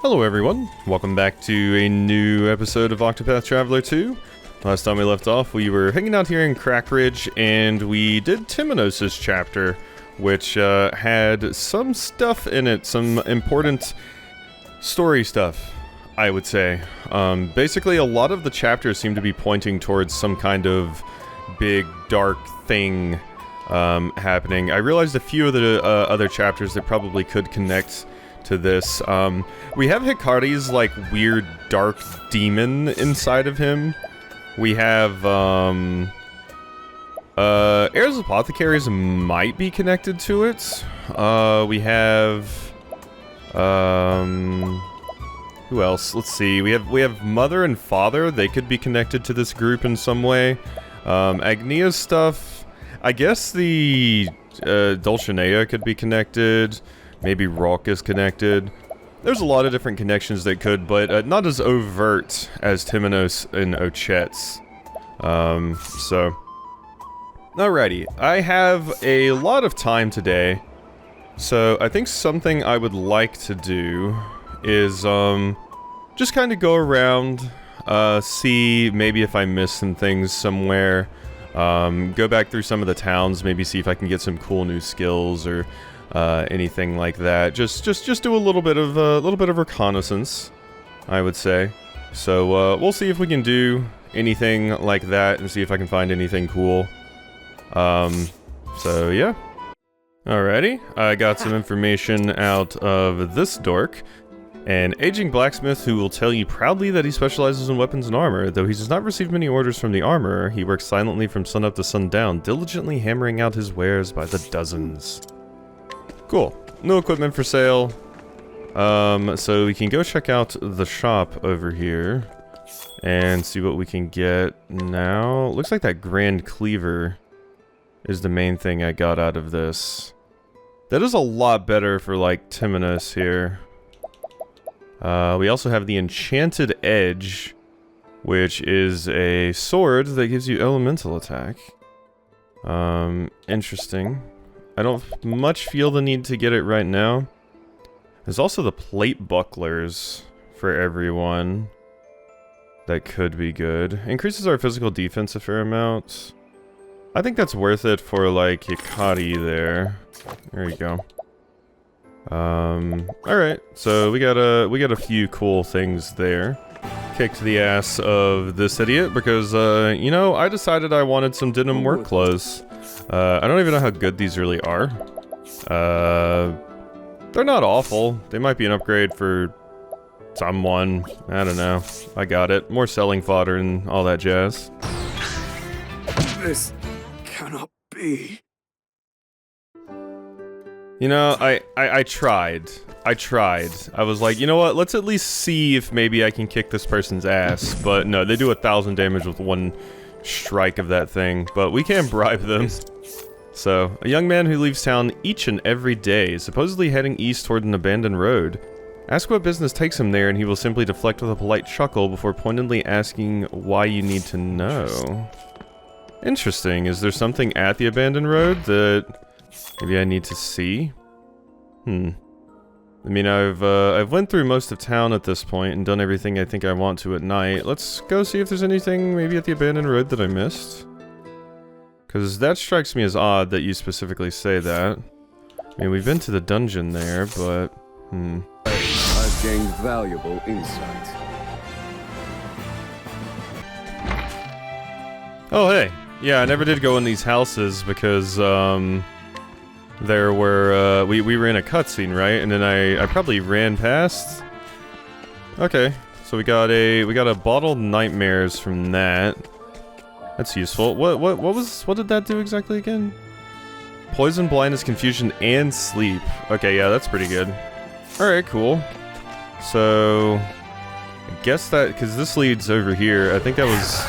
Hello everyone, welcome back to a new episode of Octopath Traveler 2. Last time we left off, we were hanging out here in Crackridge, and we did Timonos' chapter, which had some stuff in it, some important story stuff, I would say. Basically, a lot of the chapters seem to be pointing towards some kind of big, dark thing happening. I realized a few of the other chapters that probably could connect to this. We have Hikari's, like, weird dark demon inside of him. We have, Air's Apothecaries might be connected to it. We have, who else? Let's see. We have Mother and Father. They could be connected to this group in some way. Agnia's stuff. I guess the, Dulcinea could be connected. Maybe Rock is connected. There's a lot of different connections that could, but not as overt as Timonos and Ochet's. So... Alrighty, I have a lot of time today, so I think something I would like to do is, just kind of go around, see maybe if I missed some things somewhere, go back through some of the towns, maybe see if I can get some cool new skills or anything like that. Just do a little bit of reconnaissance, I would say. So we'll see if we can do anything like that and see if I can find anything cool. So yeah. Alrighty, I got some information out of this dork. An aging blacksmith who will tell you proudly that he specializes in weapons and armor. Though he does not receive many orders from the armorer, he works silently from sunup to sundown, diligently hammering out his wares by the dozens. Cool. No equipment for sale. So we can go check out the shop over here and see what we can get now. Looks like that Grand Cleaver is the main thing I got out of this. That is a lot better for, like, Timonos here. We also have the Enchanted Edge, which is a sword that gives you elemental attack. Interesting. I don't much feel the need to get it right now. There's also the plate bucklers for everyone. That could be good. Increases our physical defense a fair amount. I think that's worth it for, like, Hikari there. There you go. Alright, so we got a few cool things there. Kicked the ass of this idiot because, you know, I decided I wanted some denim work clothes. I don't even know how good these really are. They're not awful. They might be an upgrade for someone. I don't know. I got it. More selling fodder and all that jazz. This cannot be. You know, I tried. I was like, you know what, let's at least see if maybe I can kick this person's ass. But no, they do 1,000 damage with one strike of that thing. But we can't bribe them. So, a young man who leaves town each and every day, supposedly heading east toward an abandoned road. Ask what business takes him there and he will simply deflect with a polite chuckle before pointedly asking why you need to know. Interesting. Is there something at the abandoned road that maybe I need to see? I mean, I've went through most of town at this point and done everything I think I want to at night. Let's go see if there's anything maybe at the abandoned road that I missed. Because that strikes me as odd that you specifically say that. I mean, we've been to the dungeon there, but... I've gained valuable insight. Oh, hey. Yeah, I never did go in these houses because, there were, we were in a cutscene, right? And then I probably ran past. Okay, so we got a bottled nightmares from that. That's useful. What did that do exactly again? Poison, blindness, confusion, and sleep. Okay, yeah, that's pretty good. Alright, cool. So, I guess that, because this leads over here, I think that was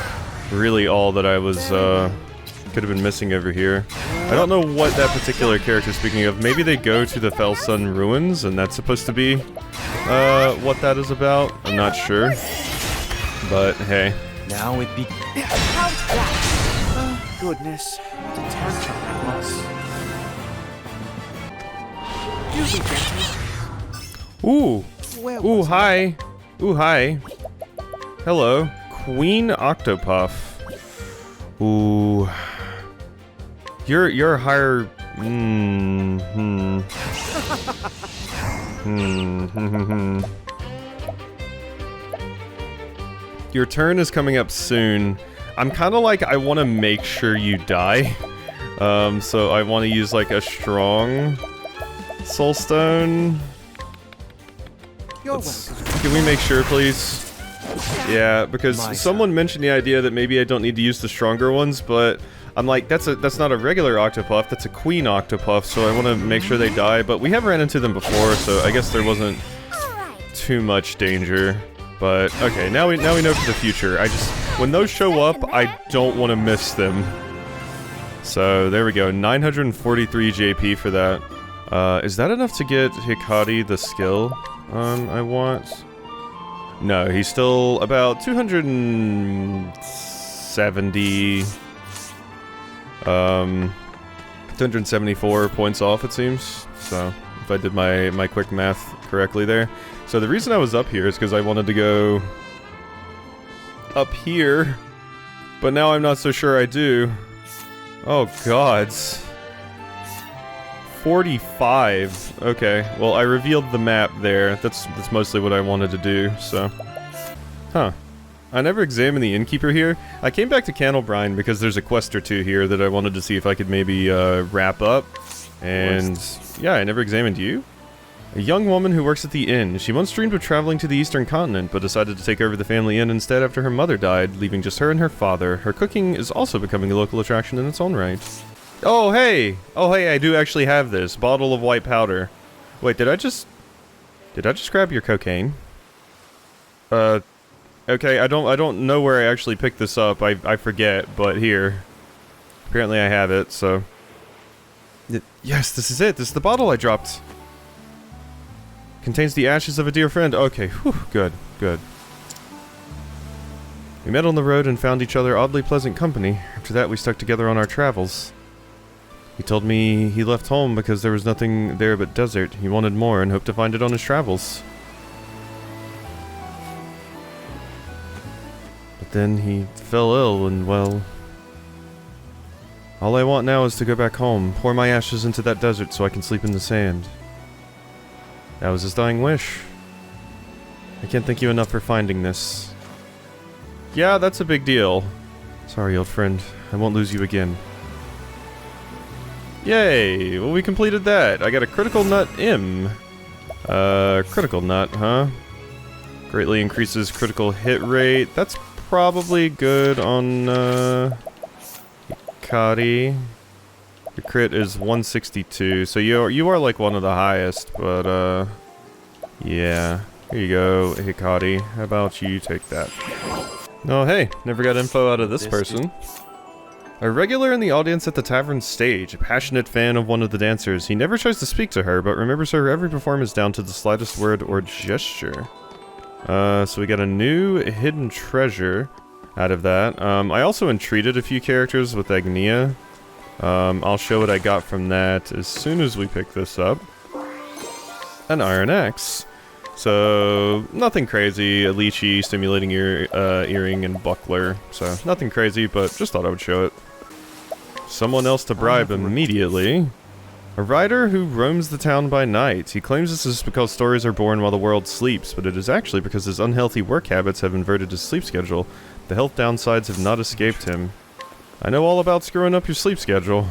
really all that I was, could have been missing over here. I don't know what that particular character is speaking of. Maybe they go to the Fell Sun Ruins, and that's supposed to be, what that is about. I'm not sure. But, hey. Now it be... Oh, goodness. What a tantrum that was. Ooh, Where Ooh, was I? hi. Ooh, hi. Hello. Queen Octopath. Ooh. You're higher. Your turn is coming up soon. I'm kind of like, I want to make sure you die. So I want to use like a strong soul stone. You're welcome. Can we make sure, please? Yeah, because someone mentioned the idea that maybe I don't need to use the stronger ones, but I'm like, that's not a regular Octopuff, that's a Queen Octopuff, so I want to make sure they die, but we have ran into them before, so I guess there wasn't too much danger. But, okay, now we know for the future. When those show up, I don't want to miss them. So, there we go, 943 JP for that. Is that enough to get Hikari the skill I want? No, he's still about 270... 274 points off, it seems. So, if I did my quick math correctly there. So the reason I was up here is because I wanted to go up here, but now I'm not so sure I do. Oh gods. 45. Okay, well I revealed the map there. That's mostly what I wanted to do, so. Huh. I never examined the innkeeper here. I came back to Candlebrine because there's a quest or two here that I wanted to see if I could maybe wrap up. And yeah, I never examined you. A young woman who works at the inn. She once dreamed of traveling to the eastern continent, but decided to take over the family inn instead after her mother died, leaving just her and her father. Her cooking is also becoming a local attraction in its own right. Oh hey! Oh hey, I do actually have this. Bottle of white powder. Wait, did I just grab your cocaine? Okay, I don't know where I actually picked this up. I forget, but here. Apparently I have it, so. Yes, this is it. This is the bottle I dropped. Contains the ashes of a dear friend. Okay, whew, good, good. We met on the road and found each other oddly pleasant company. After that, we stuck together on our travels. He told me he left home because there was nothing there but desert. He wanted more and hoped to find it on his travels. But then he fell ill and, well... all I want now is to go back home, pour my ashes into that desert so I can sleep in the sand. That was his dying wish. I can't thank you enough for finding this. Yeah, that's a big deal. Sorry, old friend. I won't lose you again. Yay! Well, we completed that. I got a critical nut M. Critical nut, huh? Greatly increases critical hit rate. That's probably good on, Castti. Your crit is 162, so you are like one of the highest, but yeah. Here you go, Castti. How about you take that? Oh hey, never got info out of this person. A regular in the audience at the tavern stage, a passionate fan of one of the dancers. He never tries to speak to her, but remembers her every performance down to the slightest word or gesture. So we got a new hidden treasure out of that. I also entreated a few characters with Agnia. I'll show what I got from that as soon as we pick this up. An iron axe. So, nothing crazy. A lychee, stimulating ear, earring, and buckler. So, nothing crazy, but just thought I would show it. Someone else to bribe immediately. A rider who roams the town by night. He claims this is because stories are born while the world sleeps, but it is actually because his unhealthy work habits have inverted his sleep schedule. The health downsides have not escaped him. I know all about screwing up your sleep schedule.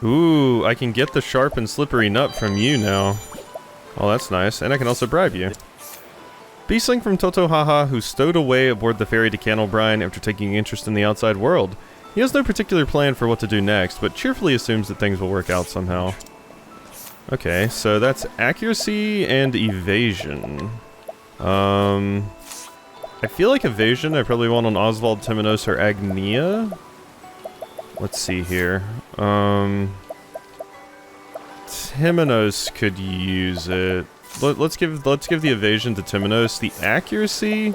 Ooh, I can get the sharp and slippery nut from you now. Oh, that's nice. And I can also bribe you. Beastling from Totohaha, who stowed away aboard the ferry to Candlebrine after taking interest in the outside world. He has no particular plan for what to do next, but cheerfully assumes that things will work out somehow. Okay, so that's accuracy and evasion. I feel like evasion I probably want on Oswald, Timonos, or Agnia. Let's see here. Timonos could use it. Let's give the evasion to Timonos. The accuracy,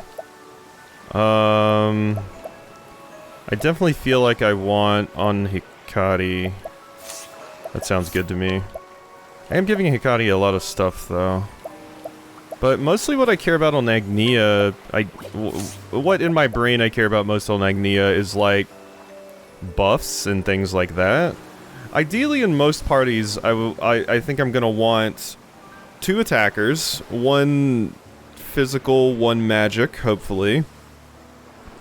I definitely feel like I want on Hikari. That sounds good to me. I am giving Hikari a lot of stuff though. But mostly what I care about on Agnia, what in my brain I care about most on Agnia is like buffs and things like that. Ideally in most parties, I think I'm gonna want 2 attackers, 1 physical, 1 magic, hopefully.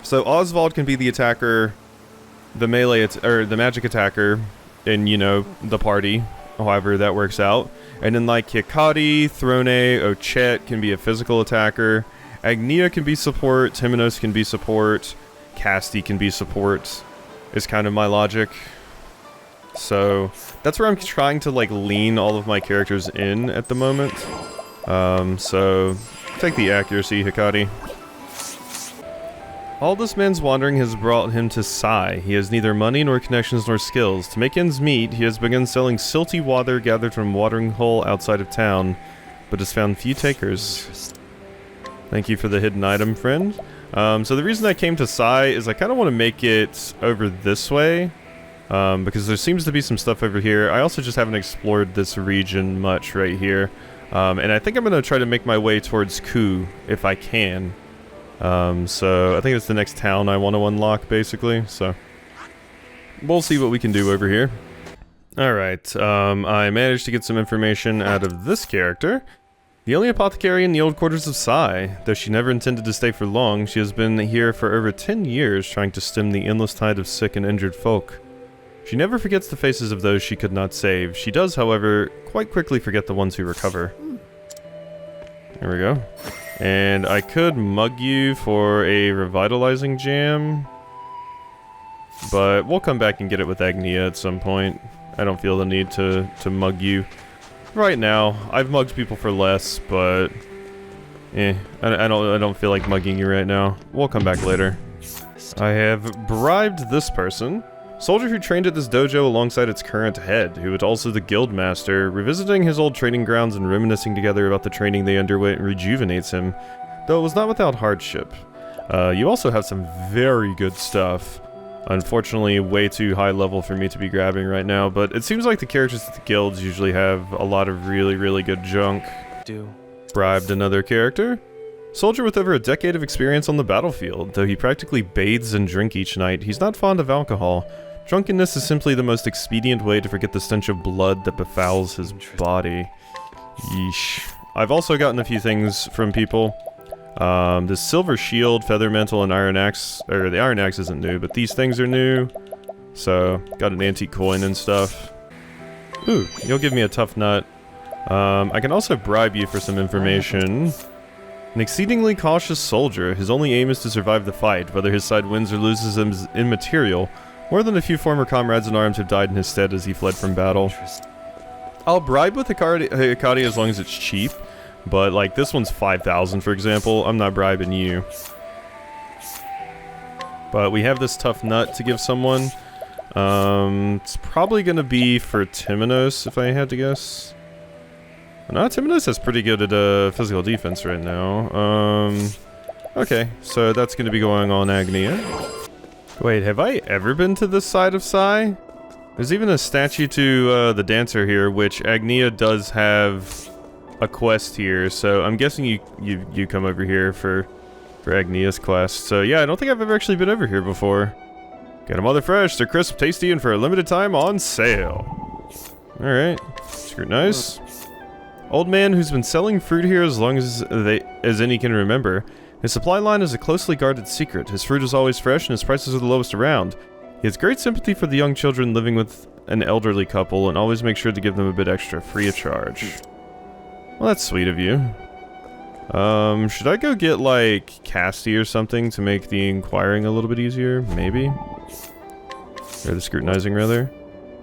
So Oswald can be the attacker, the melee, or the magic attacker in, you know, the party, however that works out. And then like Hikari, Throne, Ochet can be a physical attacker, Agnia can be support, Timonos can be support, Castti can be support, is kind of my logic. So that's where I'm trying to like lean all of my characters in at the moment. So take the accuracy, Hikari. All this man's wandering has brought him to Sai. He has neither money nor connections nor skills. To make ends meet, he has begun selling silty water gathered from watering hole outside of town, but has found few takers. Thank you for the hidden item, friend. So the reason I came to Sai is I kind of want to make it over this way, because there seems to be some stuff over here. I also just haven't explored this region much right here, and I think I'm going to try to make my way towards Ku if I can. So I think it's the next town I want to unlock, basically, so we'll see what we can do over here. Alright, I managed to get some information out of this character. The only apothecary in the old quarters of Sai. Though she never intended to stay for long, she has been here for over 10 years trying to stem the endless tide of sick and injured folk. She never forgets the faces of those she could not save. She does, however, quite quickly forget the ones who recover. There we go. And I could mug you for a revitalizing jam, but we'll come back and get it with Agnia at some point. I don't feel the need to mug you right now. I've mugged people for less, but I don't feel like mugging you right now. We'll come back later. I have bribed this person. Soldier who trained at this dojo alongside its current head, who was also the guild master, revisiting his old training grounds and reminiscing together about the training they underwent rejuvenates him, though it was not without hardship. You also have some very good stuff. Unfortunately, way too high level for me to be grabbing right now, but it seems like the characters at the guilds usually have a lot of really, really good junk. Bribed another character. Soldier with over a decade of experience on the battlefield. Though he practically bathes and drinks each night, he's not fond of alcohol. Drunkenness is simply the most expedient way to forget the stench of blood that befouls his body. Yeesh. I've also gotten a few things from people. This silver shield, feather mantle, and iron axe, or the iron axe isn't new, but these things are new. So, got an antique coin and stuff. Ooh, you'll give me a tough nut. I can also bribe you for some information. An exceedingly cautious soldier, his only aim is to survive the fight. Whether his side wins or loses is immaterial. More than a few former comrades in arms have died in his stead as he fled from battle. I'll bribe with Hikari as long as it's cheap, but like this one's 5,000 for example, I'm not bribing you. But we have this tough nut to give someone. It's probably gonna be for Timonos if I had to guess. No, Timonos has pretty good at physical defense right now. Okay, so that's gonna be going on Agnia. Wait, have I ever been to this side of Sai? There's even a statue to the dancer here, which Agnia does have a quest here, so I'm guessing you come over here for Agnia's quest. So yeah, I don't think I've ever actually been over here before. Get them all they're fresh, they're crisp, tasty, and for a limited time on sale. Alright, scrutinize. Old man who's been selling fruit here as long as any can remember. His supply line is a closely guarded secret. His fruit is always fresh and his prices are the lowest around. He has great sympathy for the young children living with an elderly couple and always makes sure to give them a bit extra free of charge. Well, that's sweet of you. Should I go get like Castti or something to make the inquiring a little bit easier? Maybe? Or the scrutinizing rather?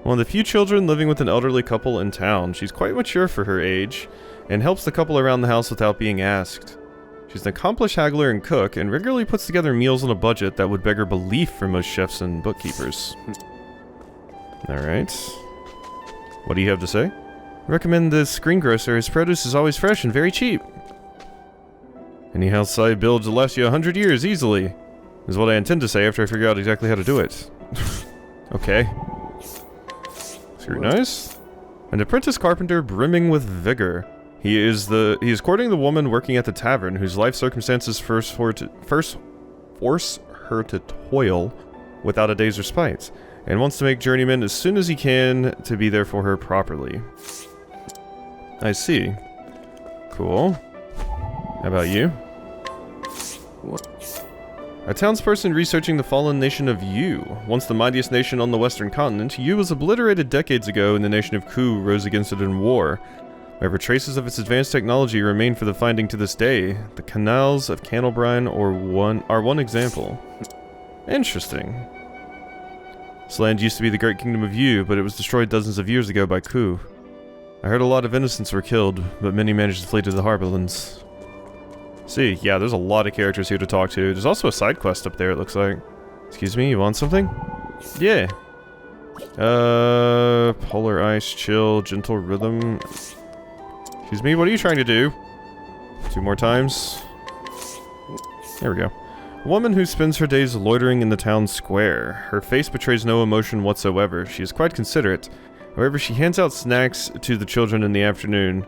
One of the few children living with an elderly couple in town. She's quite mature for her age and helps the couple around the house without being asked. She's an accomplished haggler and cook, and regularly puts together meals on a budget that would beggar belief for most chefs and bookkeepers. Alright. What do you have to say? Recommend this greengrocer. His produce is always fresh and very cheap. Any house I build to last you 100 years easily, is what I intend to say after I figure out exactly how to do it. Okay. Scrutinize. An apprentice carpenter brimming with vigor. He is courting the woman working at the tavern, whose life circumstances force her to toil without a day's respite, and wants to make journeyman as soon as he can to be there for her properly. I see. Cool. How about you? What? A townsperson researching the fallen nation of Yu. Once the mightiest nation on the western continent, Yu was obliterated decades ago and the nation of Ku rose against it in war. However, traces of its advanced technology remain for the finding to this day. The canals of Candlebrine are one example. Interesting. This land used to be the great kingdom of Yu, but it was destroyed dozens of years ago by Ku. I heard a lot of innocents were killed, but many managed to flee to the Harborlands. See, yeah, there's a lot of characters here to talk to. There's also a side quest up there, it looks like. Excuse me, you want something? Yeah. Polar ice, chill, gentle rhythm. Excuse me, what are you trying to do? 2 more times. There we go. A woman who spends her days loitering in the town square. Her face betrays no emotion whatsoever. She is quite considerate. However, she hands out snacks to the children in the afternoon.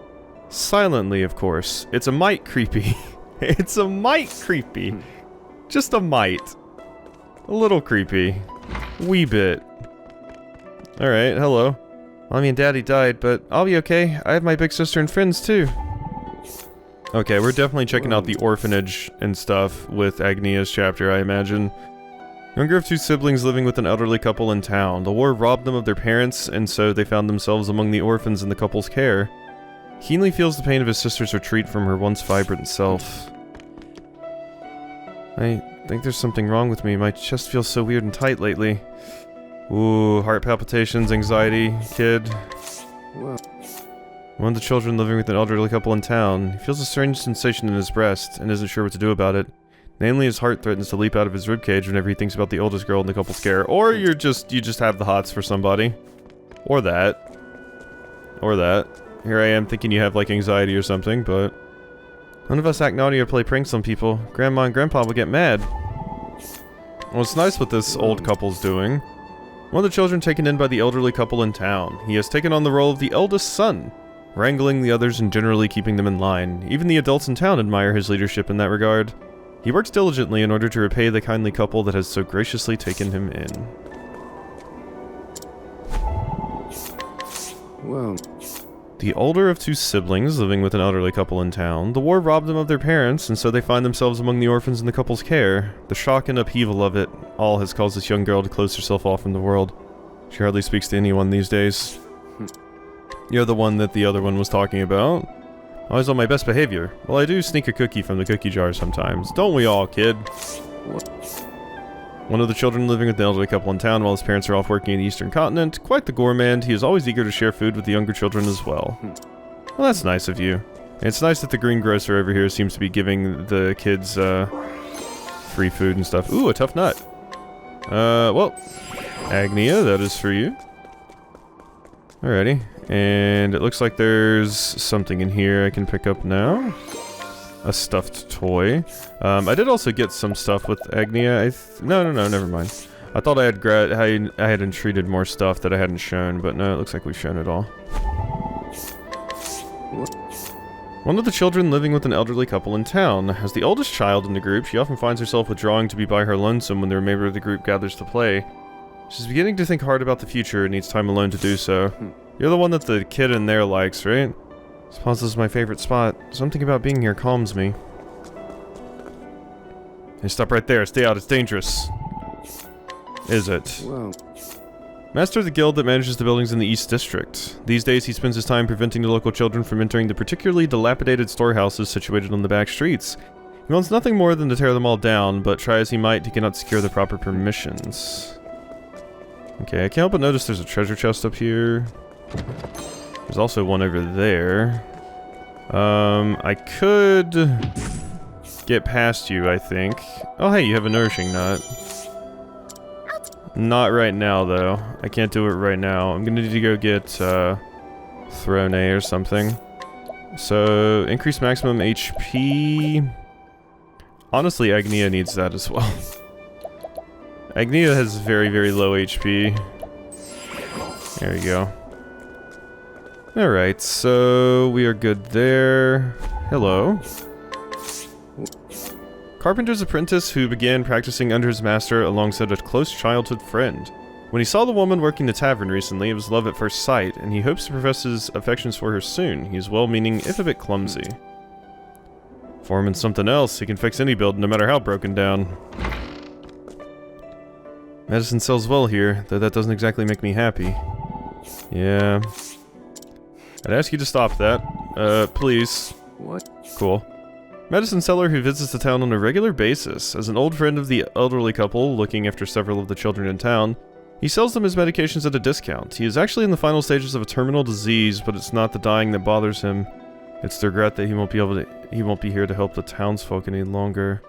Silently, of course. It's a mite creepy. It's a mite creepy. Just a mite. A little creepy. Wee bit. Alright, hello. Mommy and Daddy died, but I'll be okay. I have my big sister and friends too. Okay, we're definitely checking out the orphanage and stuff with Agnia's chapter, I imagine. Younger of 2 siblings living with an elderly couple in town. The war robbed them of their parents, and so they found themselves among the orphans in the couple's care. Keenly feels the pain of his sister's retreat from her once vibrant self. I think there's something wrong with me. My chest feels so weird and tight lately. Ooh, heart palpitations, anxiety, kid. Well, One of the children living with an elderly couple in town. He feels a strange sensation in his breast and isn't sure what to do about it. Namely, his heart threatens to leap out of his ribcage whenever he thinks about the oldest girl in the couple's care. Or you just have the hots for somebody. Or that. Or that. Here I am thinking you have like anxiety or something, but none of us act naughty or play pranks on people. Grandma and Grandpa will get mad. Well, it's nice what this old couple's doing. One of the children taken in by the elderly couple in town. He has taken on the role of the eldest son, wrangling the others and generally keeping them in line. Even the adults in town admire his leadership in that regard. He works diligently in order to repay the kindly couple that has so graciously taken him in. well, The older of 2 siblings living with an elderly couple in town. The war robbed them of their parents, and so they find themselves among the orphans in the couple's care. The shock and upheaval of it all has caused this young girl to close herself off from the world. She hardly speaks to anyone these days. You're the one that the other one was talking about. Always on my best behavior. Well, I do sneak a cookie from the cookie jar sometimes. Don't we all, kid? One of the children living with the elderly couple in town while his parents are off working in the eastern continent. Quite the gourmand, he is always eager to share food with the younger children as well. Well, that's nice of you. And it's nice that the greengrocer over here seems to be giving the kids, free food and stuff. Ooh, a tough nut. Well, Agnia, that is for you. Alrighty. And it looks like there's something in here I can pick up now. A stuffed toy. I did also get some stuff with Agnia. No, never mind. I thought I had entreated more stuff that I hadn't shown, but no, it looks like we've shown it all. One of the children living with an elderly couple in town. As the oldest child in the group, she often finds herself withdrawing to be by her lonesome when the remainder of the group gathers to play. She's beginning to think hard about the future and needs time alone to do so. You're the one that the kid in there likes, right? Suppose this is my favorite spot. Something about being here calms me. Hey, stop right there. Stay out. It's dangerous. Is it? well, Master of the guild that manages the buildings in the East District. These days he spends his time preventing the local children from entering the particularly dilapidated storehouses situated on the back streets. He wants nothing more than to tear them all down, but try as he might, he cannot secure the proper permissions. Okay, I can't help but notice there's a treasure chest up here. There's also one over there. I could get past you, I think. Oh, hey, you have a nourishing nut. Not right now, though. I can't do it right now. I'm gonna need to go get, Throne or something. So, increase maximum HP. Honestly, Agnia needs that as well. Agnia has very, very low HP. There you go. Alright, so we are good there. Hello. Carpenter's apprentice who began practicing under his master alongside a close childhood friend. When he saw the woman working the tavern recently, it was love at first sight, and he hopes to profess his affections for her soon. He is well-meaning, if a bit clumsy. Foreman's something else. He can fix any build, no matter how broken down. Medicine sells well here, though that doesn't exactly make me happy. Yeah. I'd ask you to stop that. Please. What? Cool. Medicine seller who visits the town on a regular basis. As an old friend of the elderly couple, looking after several of the children in town, he sells them his medications at a discount. He is actually in the final stages of a terminal disease, but it's not the dying that bothers him. It's the regret that he won't be here to help the townsfolk any longer.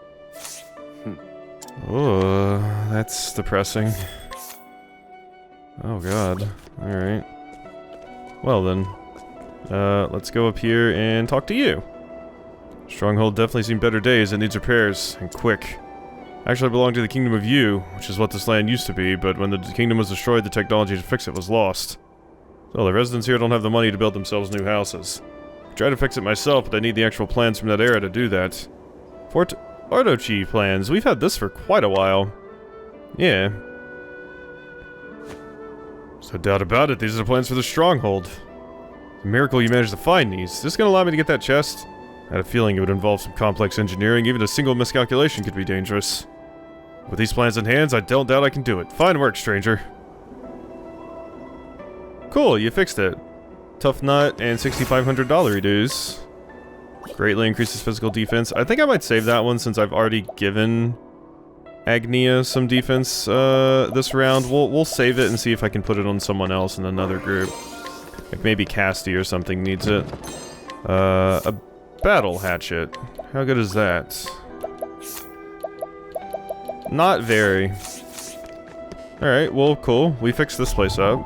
Oh, that's depressing. Oh god. Alright. Well then. Let's go up here and talk to you. Stronghold definitely seen better days. It needs repairs, and quick. Actually, I belong to the Kingdom of You, which is what this land used to be, but when the kingdom was destroyed, the technology to fix it was lost. So the residents here don't have the money to build themselves new houses. I try to fix it myself, but I need the actual plans from that era to do that. Fort Ardochi plans. We've had this for quite a while. Yeah. No doubt about it, these are the plans for the Stronghold. It's a miracle you managed to find these. Is this gonna allow me to get that chest? I had a feeling it would involve some complex engineering. Even a single miscalculation could be dangerous. With these plans in hand, I don't doubt I can do it. Fine work, stranger. Cool, you fixed it. Tough nut and $6,500 dues. Greatly increases physical defense. I think I might save that one since I've already given Agnia some defense this round. We'll save it and see if I can put it on someone else in another group. Like maybe Castti or something needs it. A battle hatchet. How good is that? Not very. Alright, well, cool. We fixed this place up.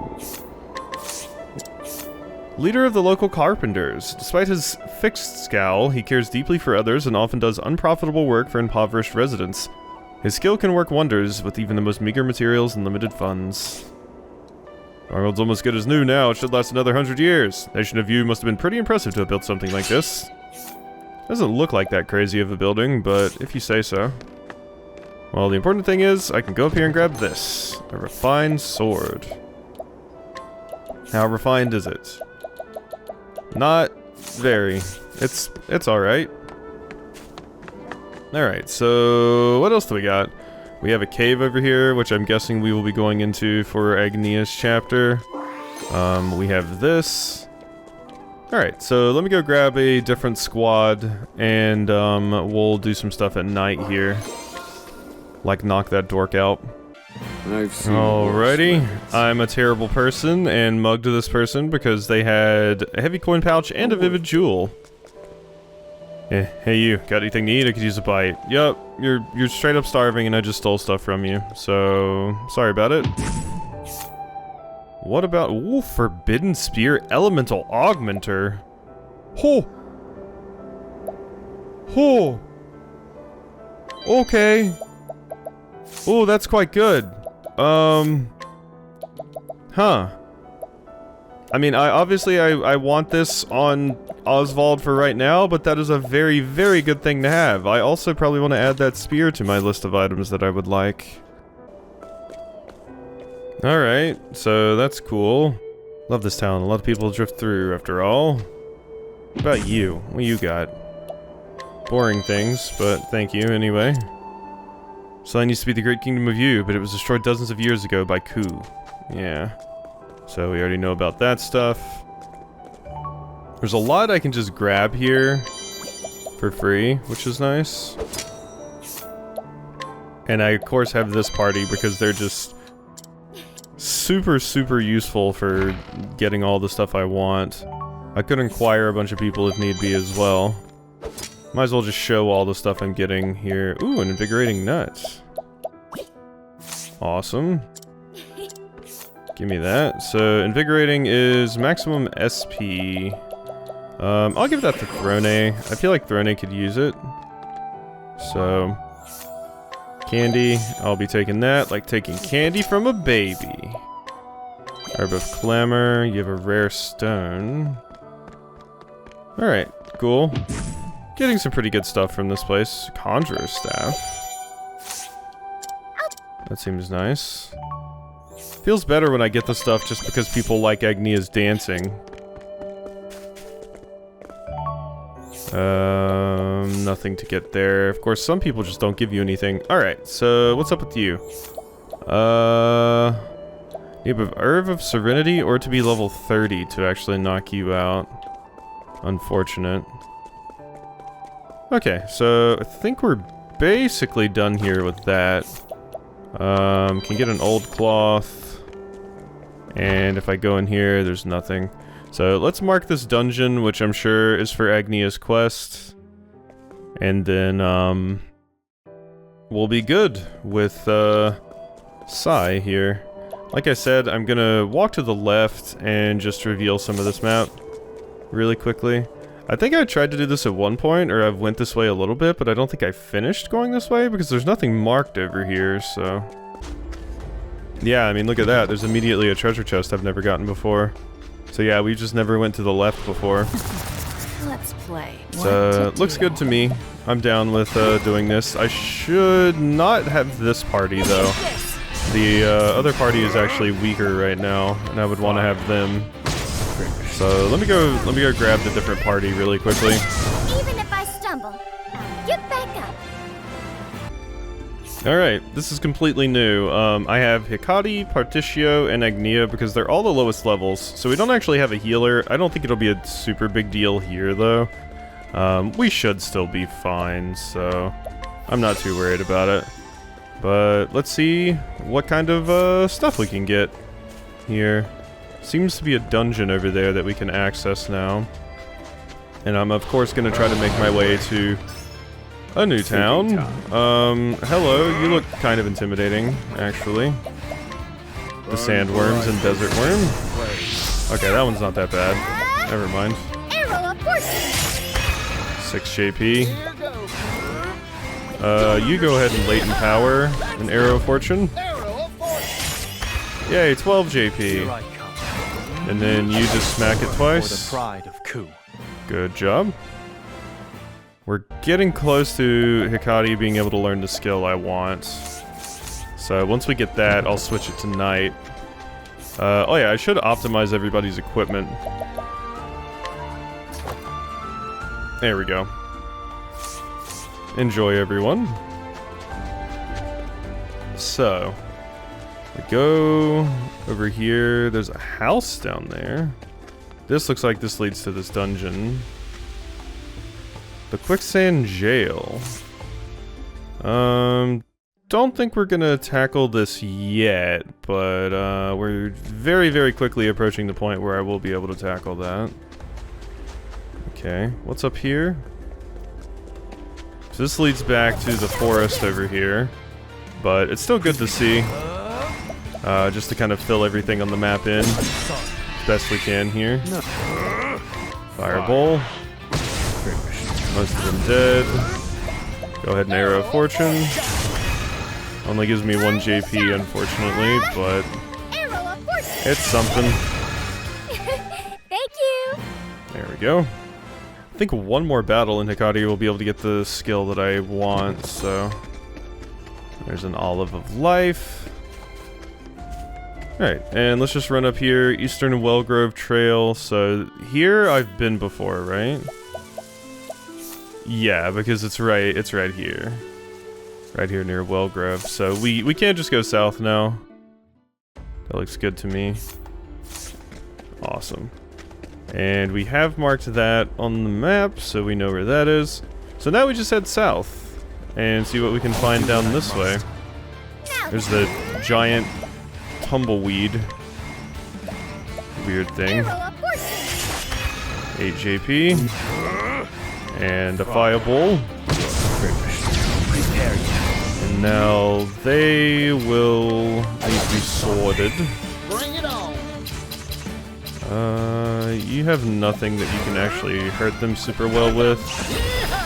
Leader of the local carpenters. Despite his fixed scowl, he cares deeply for others and often does unprofitable work for impoverished residents. His skill can work wonders with even the most meager materials and limited funds. Stronghold's almost good as new now. It should last another 100 years. Nation of You must have been pretty impressive to have built something like this. Doesn't look like that crazy of a building, but if you say so. Well, the important thing is, I can go up here and grab this. A refined sword. How refined is it? Not very. It's alright. Alright, so what else do we got? We have a cave over here, which I'm guessing we will be going into for Agnia's chapter. We have this. Alright, so let me go grab a different squad, and we'll do some stuff at night here. Like knock that dork out. Alrighty, I'm a terrible person and mugged this person because they had a heavy coin pouch and a vivid jewel. Hey you, got anything to eat? I could use a bite. Yup, you're straight up starving and I just stole stuff from you, so sorry about it. What about, ooh, Forbidden Spear Elemental Augmenter. Oh! Oh! Okay. Oh, that's quite good. Huh. I mean, obviously I want this on Oswald for right now, but that is a very, very good thing to have. I also probably want to add that spear to my list of items that I would like. Alright, so that's cool. Love this town. A lot of people drift through, after all. What about you? What you got? Boring things, but thank you anyway. This land used to be the Great Kingdom of You, but it was destroyed dozens of years ago by Ku. Yeah. So we already know about that stuff. There's a lot I can just grab here for free, which is nice. And I, of course, have this party because they're just super, super useful for getting all the stuff I want. I could inquire a bunch of people if need be as well. Might as well just show all the stuff I'm getting here. Ooh, an invigorating nut. Awesome. Give me that. So, invigorating is maximum SP. I'll give that to Throne. I feel like Throne could use it. So, candy. I'll be taking that, like taking candy from a baby. Herb of Clamor, you have a rare stone. Alright, cool. Getting some pretty good stuff from this place. Conjurer's Staff. That seems nice. Feels better when I get the stuff just because people like Agnia's dancing. Nothing to get there. Of course, some people just don't give you anything. Alright, so what's up with you? You have Herb of Serenity or to be level 30 to actually knock you out. Unfortunate. Okay, so I think we're basically done here with that. Can get an old cloth. And if I go in here, there's nothing. So let's mark this dungeon, which I'm sure is for Agnia's quest. And then, we'll be good with, Sai here. Like I said, I'm gonna walk to the left and just reveal some of this map really quickly. I think I tried to do this at one point, or I've went this way a little bit, but I don't think I finished going this way because there's nothing marked over here, so... Yeah, I mean, look at that. There's immediately a treasure chest I've never gotten before. So yeah, we just never went to the left before. Let's play. So, looks good to me. I'm down with doing this. I should not have this party, though. The other party is actually weaker right now, and I would want to have them. So let me go grab the different party really quickly. Even if I stumble, I'll get back up. Alright, this is completely new. I have Hecate, Particio, and Agnia because they're all the lowest levels, so we don't actually have a healer. I don't think it'll be a super big deal here, though. We should still be fine, so I'm not too worried about it. But let's see what kind of stuff we can get here. Seems to be a dungeon over there that we can access now. And I'm of course going to try to make my way to a new town. Hello, you look kind of intimidating, actually. The sandworms and desert worm. Okay, that one's not that bad. Never mind. Arrow of fortune. 6 JP. You go ahead and latent power an arrow of fortune. Yay, 12 JP. And then you just smack it twice. Good job. We're getting close to Hecate being able to learn the skill I want. So once we get that, I'll switch it to night. Oh yeah, I should optimize everybody's equipment. There we go. Enjoy, everyone. So, we go over here. There's a house down there. This looks like this leads to this dungeon. The quicksand jail. Don't think we're gonna tackle this yet, but we're very, very quickly approaching the point where I will be able to tackle that. Okay, what's up here? So this leads back to the forest over here, but it's still good to see, just to kind of fill everything on the map in as best we can here. Fireball. Most of them dead. Go ahead and arrow of fortune. Only gives me 1 JP, unfortunately, but it's something. Thank you. There we go. I think one more battle in Hecate will be able to get the skill that I want, so... There's an Olive of Life. Alright, and let's just run up here. Eastern Wellgrove Trail. So, here I've been before, right? Yeah, because it's right here. Right here near Wellgrove. So, we can't just go south now. That looks good to me. Awesome. And we have marked that on the map, so we know where that is. So now we just head south and see what we can find down this way. There's the giant tumbleweed. Weird thing. 8 JP. And a fireball. And now they will need to be sorted. You have nothing that you can actually hurt them super well with.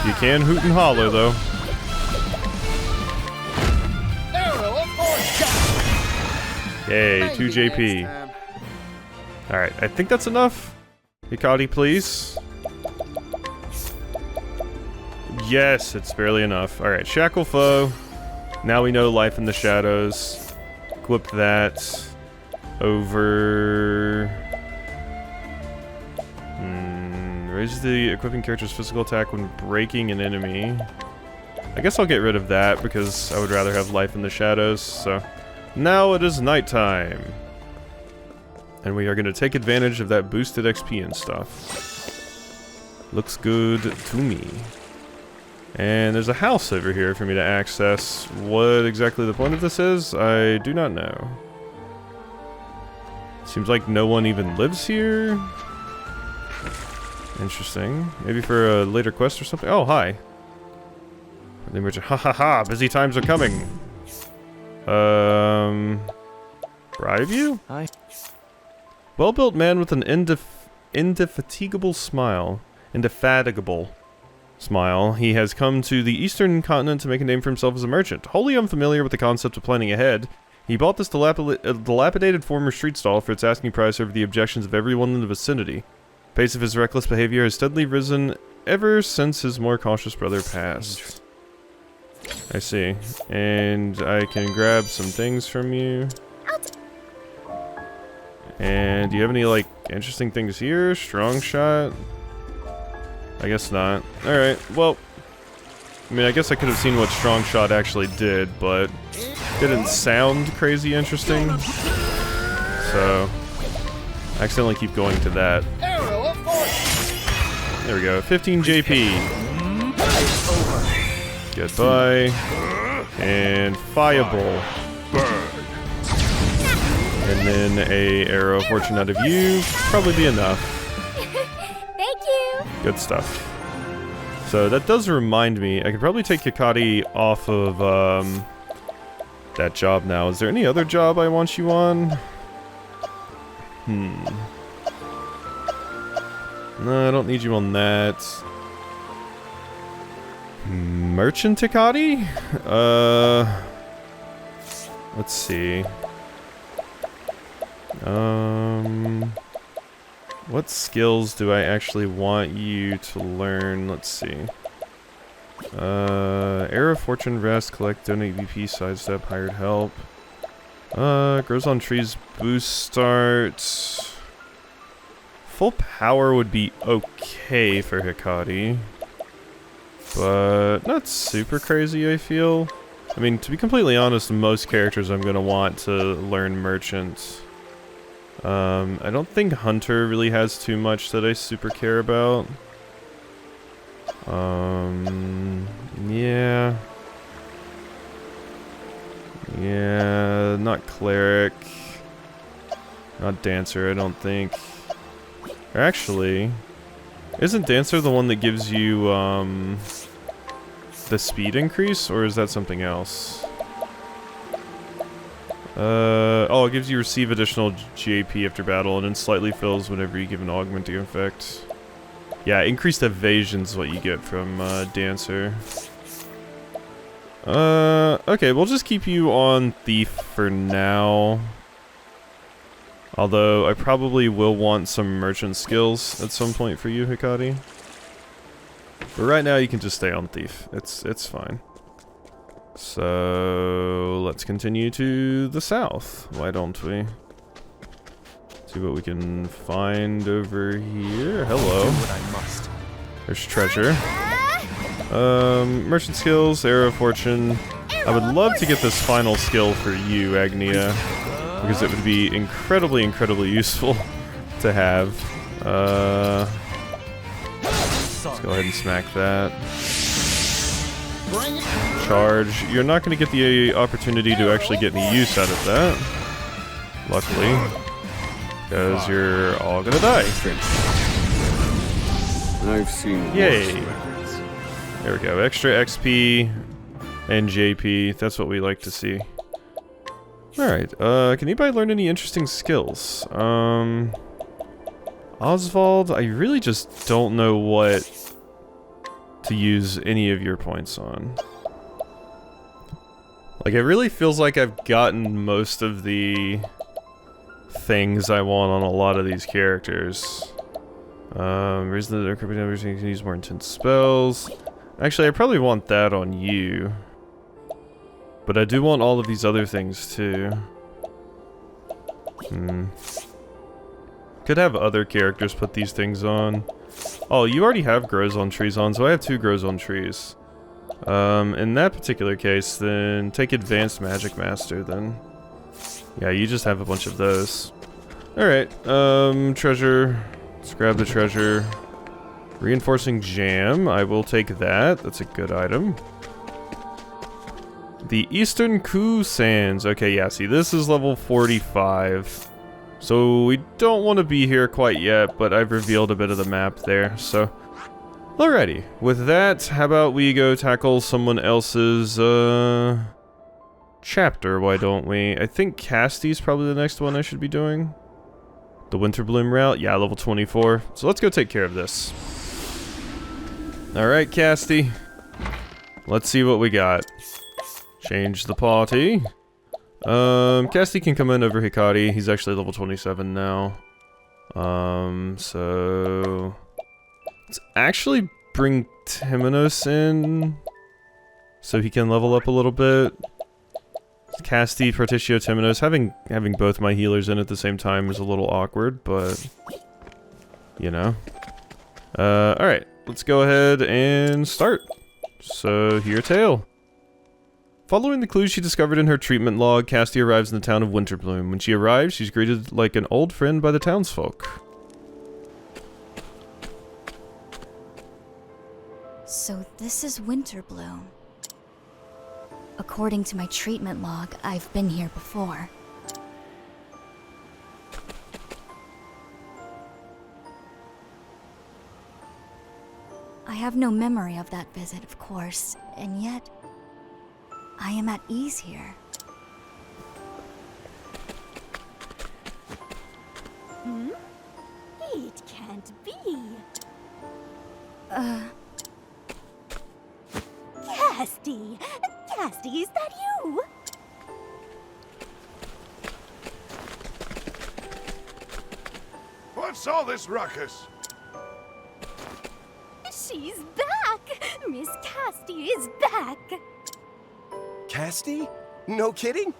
You can hoot and holler, though. Yay, 2 JP. Alright, I think that's enough. Hikari, please. Yes, it's barely enough. Alright, Shackle Foe. Now we know Life in the Shadows. Equip that. Over... raise the equipping character's physical attack when breaking an enemy. I guess I'll get rid of that because I would rather have Life in the Shadows, so... Now it is nighttime. And we are going to take advantage of that boosted XP and stuff. Looks good to me. And there's a house over here for me to access. What exactly the point of this is, I do not know. Seems like no one even lives here. Interesting. Maybe for a later quest or something. Oh, hi. Ha ha ha, busy times are coming. Bribe you? Hi. Well-built man with an indefatigable smile. Indefatigable smile. He has come to the eastern continent to make a name for himself as a merchant. Wholly unfamiliar with the concept of planning ahead, he bought this dilapidated former street stall for its asking price over the objections of everyone in the vicinity. The pace of his reckless behavior has steadily risen ever since his more cautious brother passed. I see. And I can grab some things from you. And do you have any, like, interesting things here? Strong shot? I guess not. Alright, well... I mean, I guess I could have seen what strong shot actually did, but... didn't sound crazy interesting. So... I accidentally keep going to that. There we go. 15 JP. Goodbye. And Fireball. And then a Arrow of Fortune out of you. Probably be enough. Thank you. Good stuff. So that does remind me, I could probably take Hikari off of that job now. Is there any other job I want you on? No, I don't need you on that. Merchant Hikari? Let's see. What skills do I actually want you to learn? Let's see. Arrow of Fortune, Rest, Collect, Donate VP, Sidestep, Hired Help. Grows on Trees, Boost Start. Full Power would be okay for Hikari. But not super crazy, I feel. I mean, to be completely honest, most characters I'm gonna want to learn Merchant. I don't think Hunter really has too much that I super care about. Yeah. Yeah, not Cleric. Not Dancer, I don't think. Or actually, isn't Dancer the one that gives you, the speed increase, or is that something else? Oh, it gives you receive additional JP after battle, and then slightly fills whenever you give an augmenting effect. Yeah, increased evasion's what you get from, Dancer. Okay, we'll just keep you on Thief for now. Although, I probably will want some merchant skills at some point for you, Hikari. But right now, you can just stay on Thief. It's fine. So, let's continue to the south. Why don't we? See what we can find over here. Hello. There's treasure. Merchant skills, Arrow of Fortune. I would love to get this final skill for you, Agnia, because it would be incredibly, incredibly useful to have. Let's go ahead and smack that. Charge. You're not going to get the opportunity to actually get any use out of that. Luckily. Because you're all going to die. I've seen. Yay. There we go. Extra XP and JP. That's what we like to see. Alright. Can anybody learn any interesting skills? Oswald, I really just don't know what to use any of your points on. Like, it really feels like I've gotten most of the things I want on a lot of these characters. Reason that everything can use more intense spells. Actually, I probably want that on you. But I do want all of these other things too. Could have other characters put these things on. Oh, you already have grows on trees on, so I have 2 grows on trees. In that particular case, then take advanced magic master then. Yeah, you just have a bunch of those. Alright, treasure. Let's grab the treasure. Reinforcing jam, I will take that. That's a good item. The Eastern Ku Sands. Okay, yeah, see, this is level 45. So we don't want to be here quite yet, but I've revealed a bit of the map there, so... Alrighty, with that, how about we go tackle someone else's, chapter, why don't we? I think Cassti's probably the next one I should be doing. The Winterbloom route? Yeah, level 24. So let's go take care of this. Alright, Castti. Let's see what we got. Change the party. Castti can come in over Hikari. He's actually level 27 now. So... Let's actually bring Timonos in. So he can level up a little bit. Castti, Portitio, Timonos. Having both my healers in at the same time is a little awkward, but... You know. Alright. Let's go ahead and start. So, hear tale. Following the clues she discovered in her treatment log, Castti arrives in the town of Winterbloom. When she arrives, she's greeted like an old friend by the townsfolk. So this is Winterbloom. According to my treatment log, I've been here before. I have no memory of that visit, of course, and yet I am at ease here. It can't be. Castti! Castti, is that you? What's all this ruckus? She's back! Miss Castti is back! Castti? No kidding?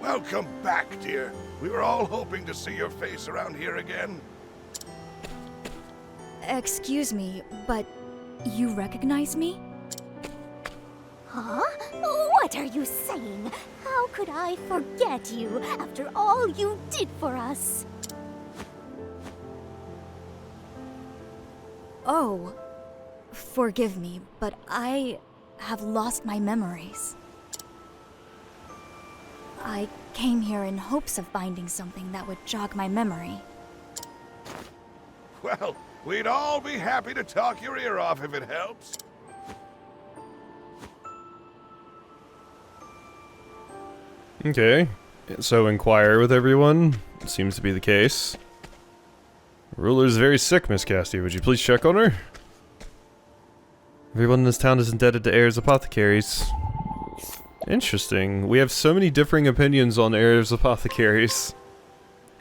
Welcome back, dear. We were all hoping to see your face around here again. Excuse me, but you recognize me? Huh? What are you saying? How could I forget you after all you did for us? Oh, forgive me, but I have lost my memories. I came here in hopes of finding something that would jog my memory. Well, we'd all be happy to talk your ear off if it helps. Okay, so inquire with everyone. Seems to be the case. Ruler's very sick, Miss Castti. Would you please check on her? Everyone in this town is indebted to heirs apothecaries. Interesting. We have so many differing opinions on heirs apothecaries.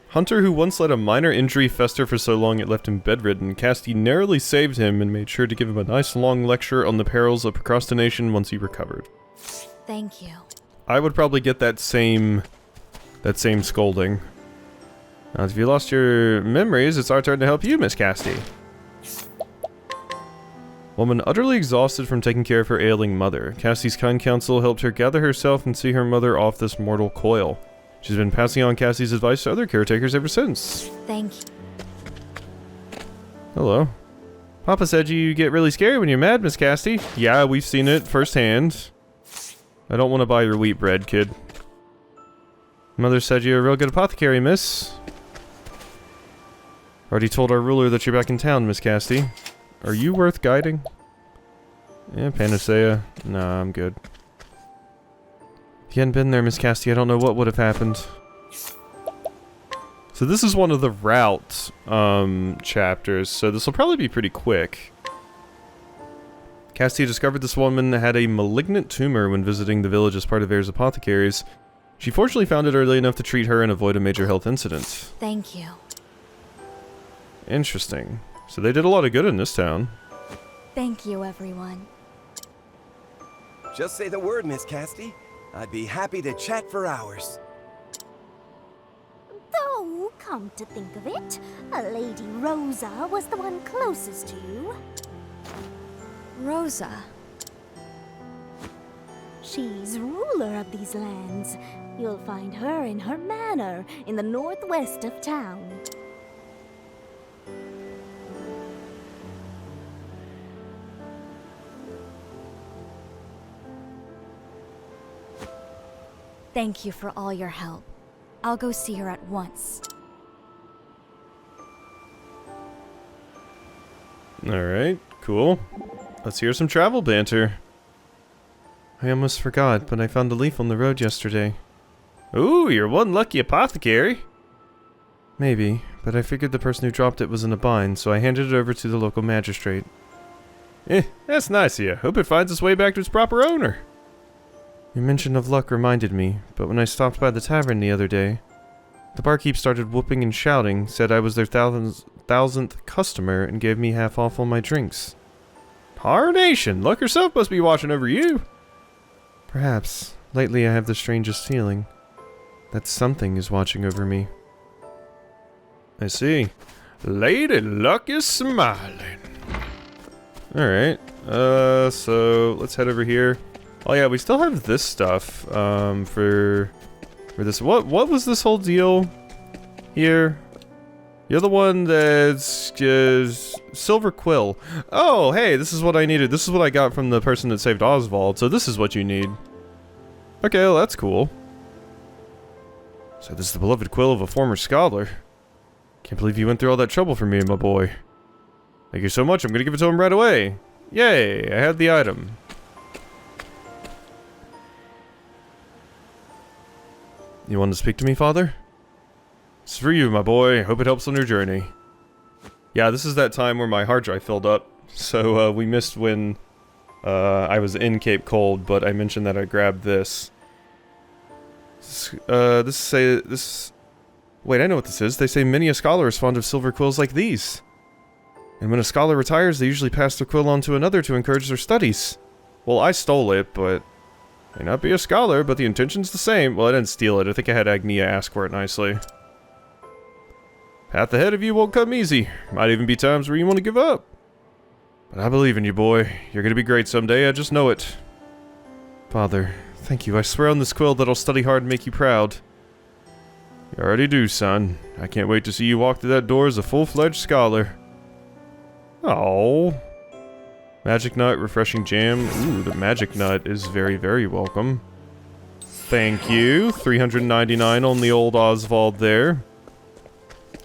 Hunter, who once let a minor injury fester for so long it left him bedridden, Castti narrowly saved him and made sure to give him a nice long lecture on the perils of procrastination once he recovered. Thank you. I would probably get that same scolding. Now, if you lost your memories, it's our turn to help you, Miss Castti. Woman utterly exhausted from taking care of her ailing mother, Casti's kind counsel helped her gather herself and see her mother off this mortal coil. She's been passing on Casti's advice to other caretakers ever since. Thank you. Hello. Papa said you get really scary when you're mad, Miss Castti. Yeah, we've seen it firsthand. I don't want to buy your wheat bread, kid. Mother said you're a real good apothecary, miss. Already told our ruler that you're back in town, Miss Castti. Are you worth guiding? Yeah, panacea. Nah, I'm good. If you hadn't been there, Miss Castti, I don't know what would have happened. So this is one of the route chapters, so this will probably be pretty quick. Castti discovered this woman had a malignant tumor when visiting the village as part of Ayre's apothecaries. She fortunately found it early enough to treat her and avoid a major health incident. Thank you. Interesting. So they did a lot of good in this town. Thank you, everyone. Just say the word, Miss Castti. I'd be happy to chat for hours. Though, come to think of it, Lady Rosa was the one closest to you. Rosa. She's ruler of these lands. You'll find her in her manor in the northwest of town. Thank you for all your help. I'll go see her at once. Alright, cool. Let's hear some travel banter. I almost forgot, but I found a leaf on the road yesterday. Ooh, you're one lucky apothecary. Maybe, but I figured the person who dropped it was in a bind, so I handed it over to the local magistrate. That's nice of you. Hope it finds its way back to its proper owner. Your mention of luck reminded me, but when I stopped by the tavern the other day, the barkeep started whooping and shouting, said I was their thousandth customer, and gave me half off on my drinks. Tarnation! Luck herself must be watching over you! Perhaps. Lately I have the strangest feeling that something is watching over me. I see. Lady Luck is smiling. Alright, so let's head over here. Oh yeah, we still have this stuff, for this. What was this whole deal here? You're the one that's just Silver Quill. Oh, hey, this is what I needed. This is what I got from the person that saved Oswald, so this is what you need. Okay, well, that's cool. So this is the beloved quill of a former scholar. Can't believe you went through all that trouble for me, my boy. Thank you so much. I'm gonna give it to him right away. Yay, I had the item. You wanted to speak to me, Father? This is for you, my boy. Hope it helps on your journey. Yeah, this is that time where my hard drive filled up. So, we missed when, I was in Cape Cold, but I mentioned that I grabbed this. Wait, I know what this is. They say many a scholar is fond of silver quills like these. And when a scholar retires, they usually pass the quill on to another to encourage their studies. Well, I stole it, but... may not be a scholar, but the intention's the same. Well, I didn't steal it. I think I had Agnia ask for it nicely. Path ahead of you won't come easy. Might even be times where you want to give up. But I believe in you, boy. You're gonna be great someday, I just know it. Father, thank you. I swear on this quill that I'll study hard and make you proud. You already do, son. I can't wait to see you walk through that door as a full-fledged scholar. Oh. Magic nut, refreshing jam. Ooh, the magic nut is very, very welcome. Thank you. 399 on the old Oswald there.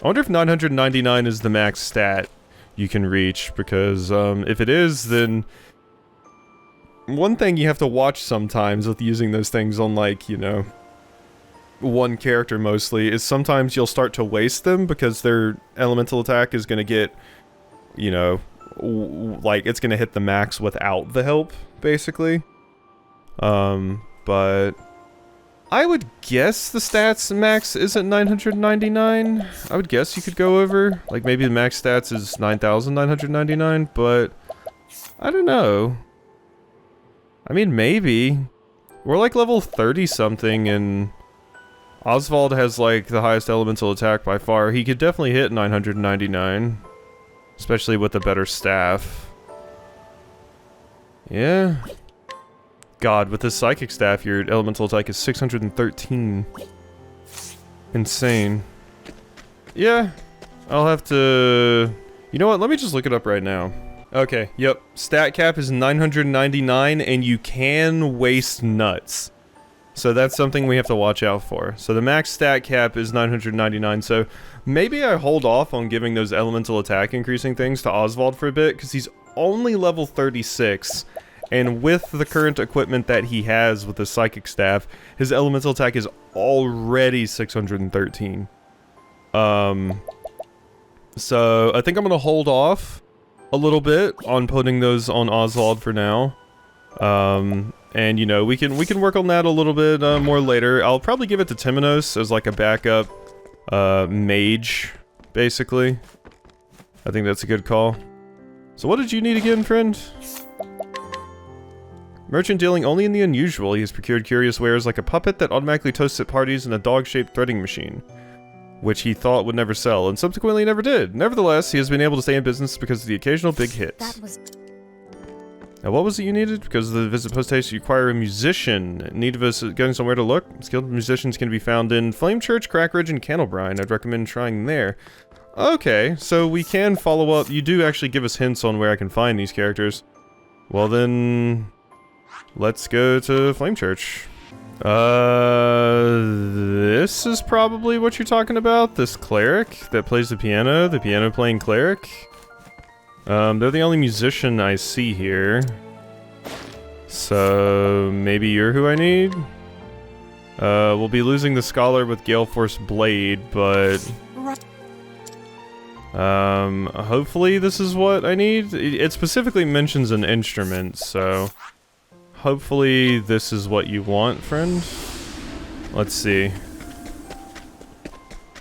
I wonder if 999 is the max stat you can reach, because if it is, then one thing you have to watch sometimes with using those things on, like, you know, one character mostly, is sometimes you'll start to waste them because their elemental attack is going to get, you know, like, it's gonna hit the max without the help, basically. But I would guess the stats max isn't 999. I would guess you could go over, like, maybe the max stats is 9,999, but I don't know. I mean, maybe. We're like level 30 something, and Oswald has like the highest elemental attack by far. He could definitely hit 999. Especially with a better staff. Yeah. God, with this psychic staff, your elemental attack is 613. Insane. Yeah. I'll have to... You know what? Let me just look it up right now. Okay, yep. Stat cap is 999, and you can waste nuts. So that's something we have to watch out for. So the max stat cap is 999, so maybe I hold off on giving those elemental attack increasing things to Oswald for a bit, because he's only level 36, and with the current equipment that he has with the psychic staff, his elemental attack is already 613. So I think I'm gonna hold off a little bit on putting those on Oswald for now. And you know, we can work on that a little bit more later. I'll probably give it to Timonos as like a backup mage, basically. I think that's a good call. So what did you need again, friend? Merchant dealing only in the unusual. He has procured curious wares like a puppet that automatically toasts at parties and a dog-shaped threading machine, which he thought would never sell, and subsequently never did. Nevertheless, he has been able to stay in business because of the occasional big hits. That was... Now, what was it you needed? Because of the visit post haste, you acquire a musician. In need of us going somewhere to look? Skilled musicians can be found in Flame Church, Crackridge, and Candlebrine. I'd recommend trying there. Okay, so we can follow up. You do actually give us hints on where I can find these characters. Well then, let's go to Flame Church. This is probably what you're talking about? This cleric that plays the piano playing cleric? They're the only musician I see here. So, maybe you're who I need? We'll be losing the Scholar with Gale Force Blade, but... hopefully this is what I need? It specifically mentions an instrument, so... Hopefully this is what you want, friend. Let's see.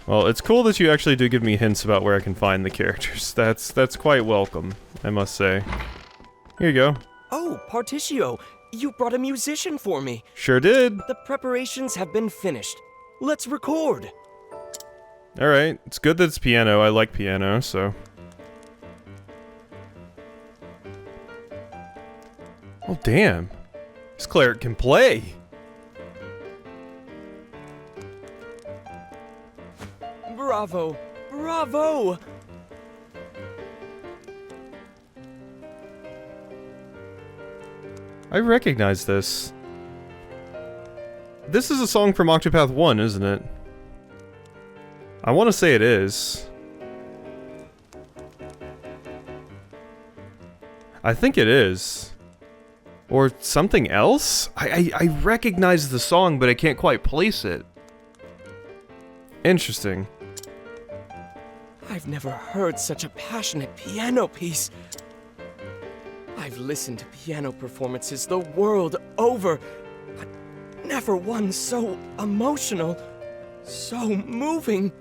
Well, it's cool that you actually do give me hints about where I can find the characters. That's quite welcome, I must say. Here you go. Oh, Particio, you brought a musician for me. Sure did. The preparations have been finished. Let's record. Alright, it's good that it's piano. I like piano, so... Oh, damn. This cleric can play. Bravo! Bravo! I recognize this. This is a song from Octopath 1, isn't it? I want to say it is. I think it is. Or something else? I recognize the song, but I can't quite place it. Interesting. I've never heard such a passionate piano piece. I've listened to piano performances the world over, but never one so emotional, so moving.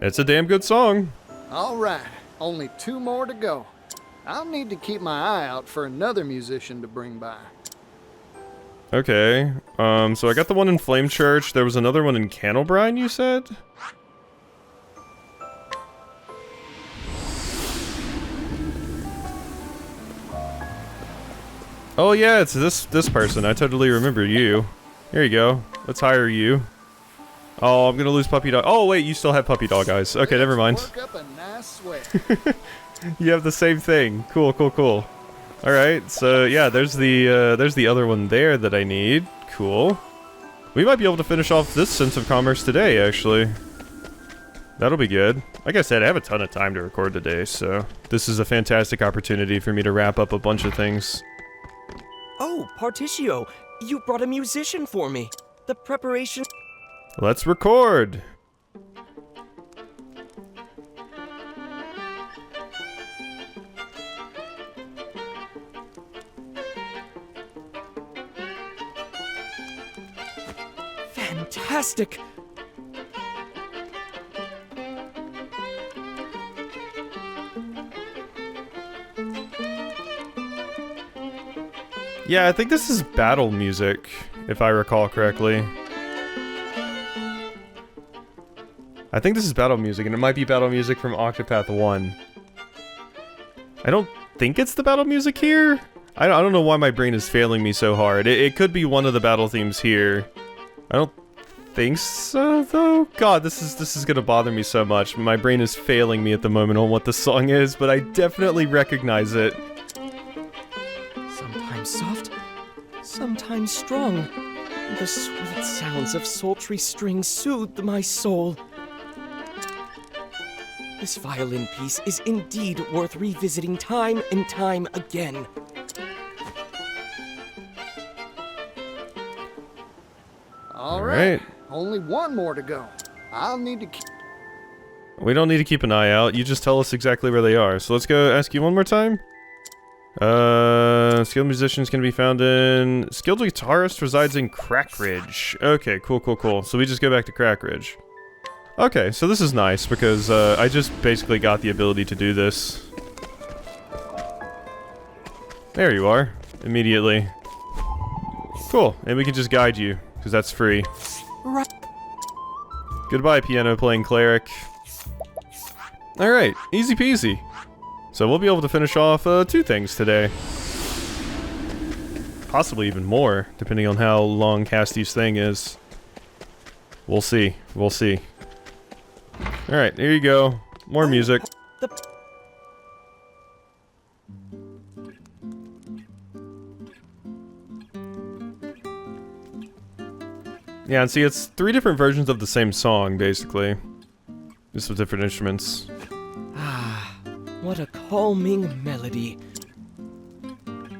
It's a damn good song. All right, only 2 more to go. I'll need to keep my eye out for another musician to bring by. Okay, so I got the one in Flame Church. There was another one in Candlebrine, you said? Oh yeah, it's this person. I totally remember you. Here you go. Let's hire you. Oh, I'm gonna lose Puppy Dog. Oh wait, you still have Puppy Dog Eyes. Okay, never mind. Work up a nice sweat. You have the same thing. Cool, cool, cool. Alright, so yeah, there's the other one there that I need. Cool. We might be able to finish off this sense of commerce today, actually. That'll be good. Like I said, I have a ton of time to record today, so this is a fantastic opportunity for me to wrap up a bunch of things. Oh, Particio, you brought a musician for me. The preparation... Let's record! Fantastic! Yeah, I think this is battle music, if I recall correctly. I think this is battle music, and it might be battle music from Octopath 1. I don't think it's the battle music here. I don't know why my brain is failing me so hard. It could be one of the battle themes here. I don't think so, though. God, this is gonna bother me so much. My brain is failing me at the moment on what the song is, but I definitely recognize it. Sometimes soft, sometimes strong. The sweet sounds of sultry strings soothed my soul. This violin piece is indeed worth revisiting time and time again. All right. Only 1 more to go. I'll need to keep... We don't need to keep an eye out. You just tell us exactly where they are. So let's go ask you one more time. Skilled musicians can be found in... Skilled guitarist resides in Crackridge. Okay, cool, cool, cool. So we just go back to Crackridge. Okay, so this is nice because I just basically got the ability to do this. There you are. Immediately. Cool, and we can just guide you, because that's free. Right. Goodbye, piano-playing cleric. Alright, easy peasy. So we'll be able to finish off 2 things today. Possibly even more, depending on how long Cassti's thing is. We'll see. We'll see. Alright, here you go. More music. Yeah, and see, it's 3 different versions of the same song, basically. Just with different instruments. Ah, what a calming melody.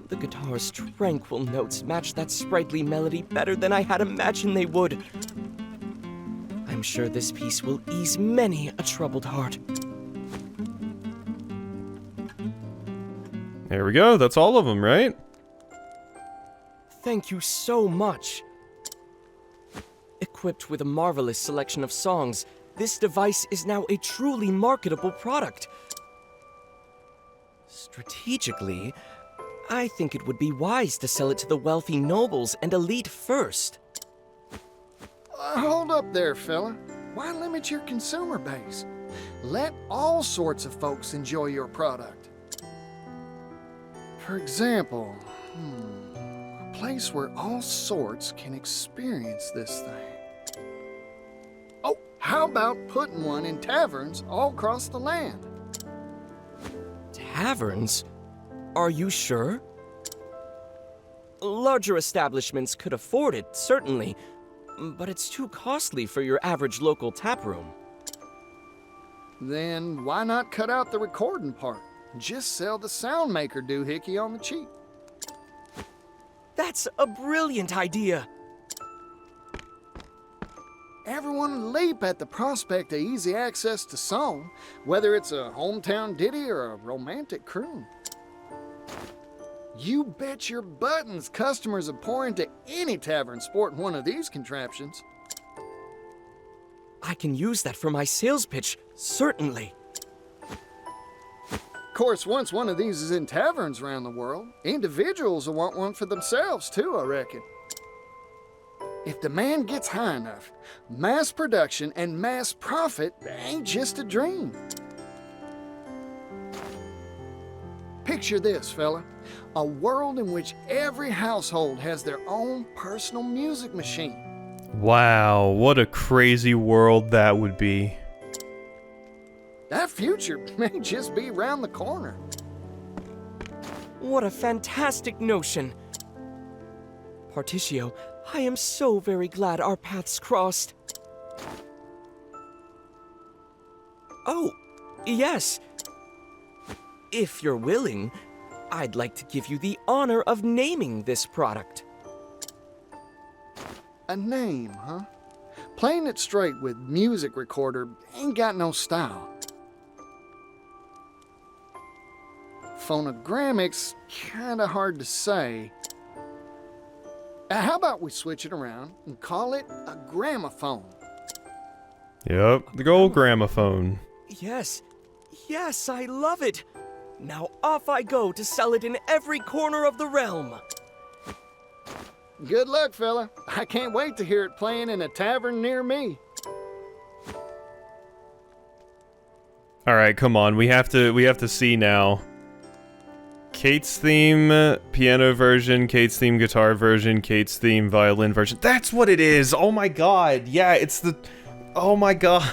The guitar's tranquil notes match that sprightly melody better than I had imagined they would. I'm sure this piece will ease many a troubled heart. There we go, that's all of them, right? Thank you so much. Equipped with a marvelous selection of songs, this device is now a truly marketable product. Strategically, I think it would be wise to sell it to the wealthy nobles and elite first. Hold up there, fella. Why limit your consumer base? Let all sorts of folks enjoy your product. For example, a place where all sorts can experience this thing. Oh, how about putting one in taverns all across the land? Taverns? Are you sure? Larger establishments could afford it, certainly, but it's too costly for your average local taproom. Then why not cut out the recording part? Just sell the sound maker doohickey on the cheap. That's a brilliant idea! Everyone would leap at the prospect of easy access to song, whether it's a hometown ditty or a romantic croon. You bet your buttons customers would pour into any tavern sporting one of these contraptions. I can use that for my sales pitch, certainly. Of course, once one of these is in taverns around the world, individuals will want one for themselves too, I reckon. If demand gets high enough, mass production and mass profit ain't just a dream. Picture this, fella. A world in which every household has their own personal music machine. Wow, what a crazy world that would be. That future may just be around the corner. What a fantastic notion! Particio, I am so very glad our paths crossed. Oh, yes. If you're willing, I'd like to give you the honor of naming this product. A name, huh? Playing it straight with music recorder ain't got no style. Phonogrammic's kinda hard to say. How about we switch it around and call it a gramophone? Yep, the gold gramophone. Yes, yes, I love it. Now off I go to sell it in every corner of the realm. Good luck, fella. I can't wait to hear it playing in a tavern near me. All right, come on. We have to see now. Kate's theme piano version, Kate's theme guitar version, Kate's theme violin version. That's what it is. Oh my god. Yeah, it's the oh my god.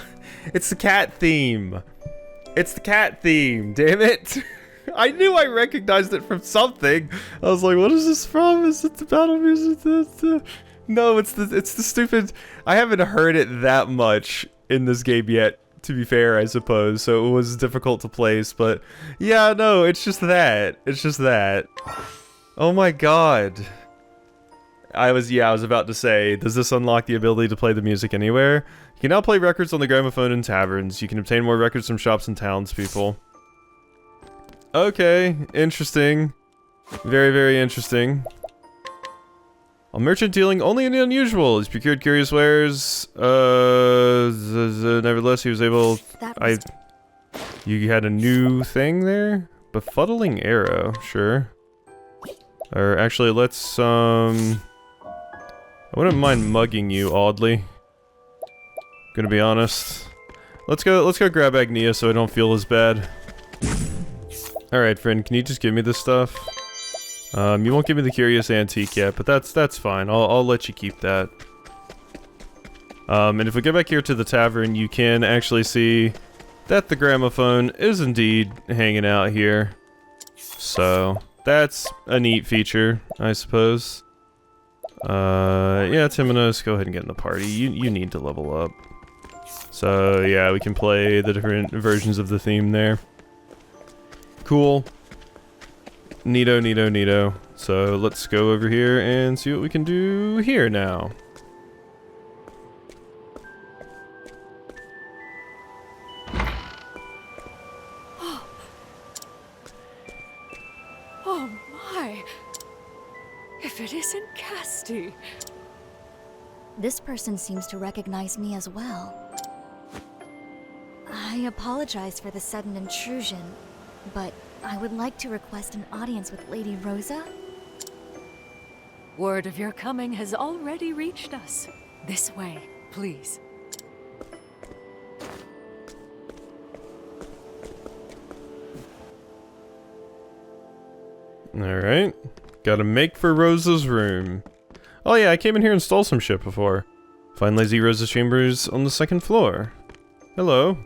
It's the cat theme. It's the cat theme. Damn it. I knew I recognized it from something. I was like, what is this from? Is it the battle music? No, it's the stupid. I haven't heard it that much in this game yet, to be fair, I suppose. So it was difficult to place, but yeah, no, it's just that. It's just that. Oh my god. I was about to say, does this unlock the ability to play the music anywhere? You can now play records on the gramophone in taverns. You can obtain more records from shops and townspeople. Okay, interesting. Very, very interesting. A merchant dealing only in the unusual. He's procured curious wares. Nevertheless, he was able... You had a new thing there? Befuddling arrow, sure. Or actually, let's, I wouldn't mind mugging you, oddly. Gonna be honest. Let's go grab Agnia so I don't feel as bad. Alright, friend, can you just give me this stuff? You won't give me the curious antique yet, but that's fine. I'll let you keep that. And if we go back here to the tavern, you can actually see that the gramophone is indeed hanging out here. So, that's a neat feature, I suppose. Yeah, Timonos, go ahead and get in the party. You need to level up. So, yeah, we can play the different versions of the theme there. Cool. Neato, neato, neato. So, let's go over here and see what we can do here now. Oh my! If it isn't Castti! This person seems to recognize me as well. I apologize for the sudden intrusion, but I would like to request an audience with Lady Rosa. Word of your coming has already reached us. This way, please. Alright. Gotta make for Rosa's room. Oh yeah, I came in here and stole some shit before. Find Lazy Rosa's chambers on the 2nd floor. Hello.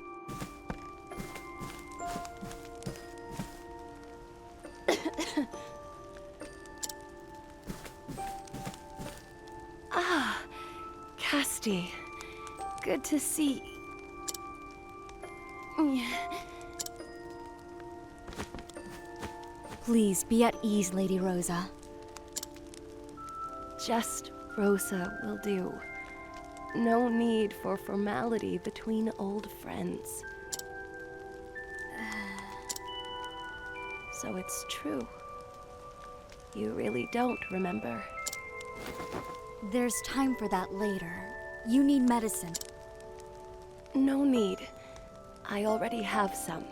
Castti, good to see. Please be at ease, Lady Rosa. Just Rosa will do. No need for formality between old friends. So it's true. You really don't remember. There's time for that later. You need medicine. No need. I already have some.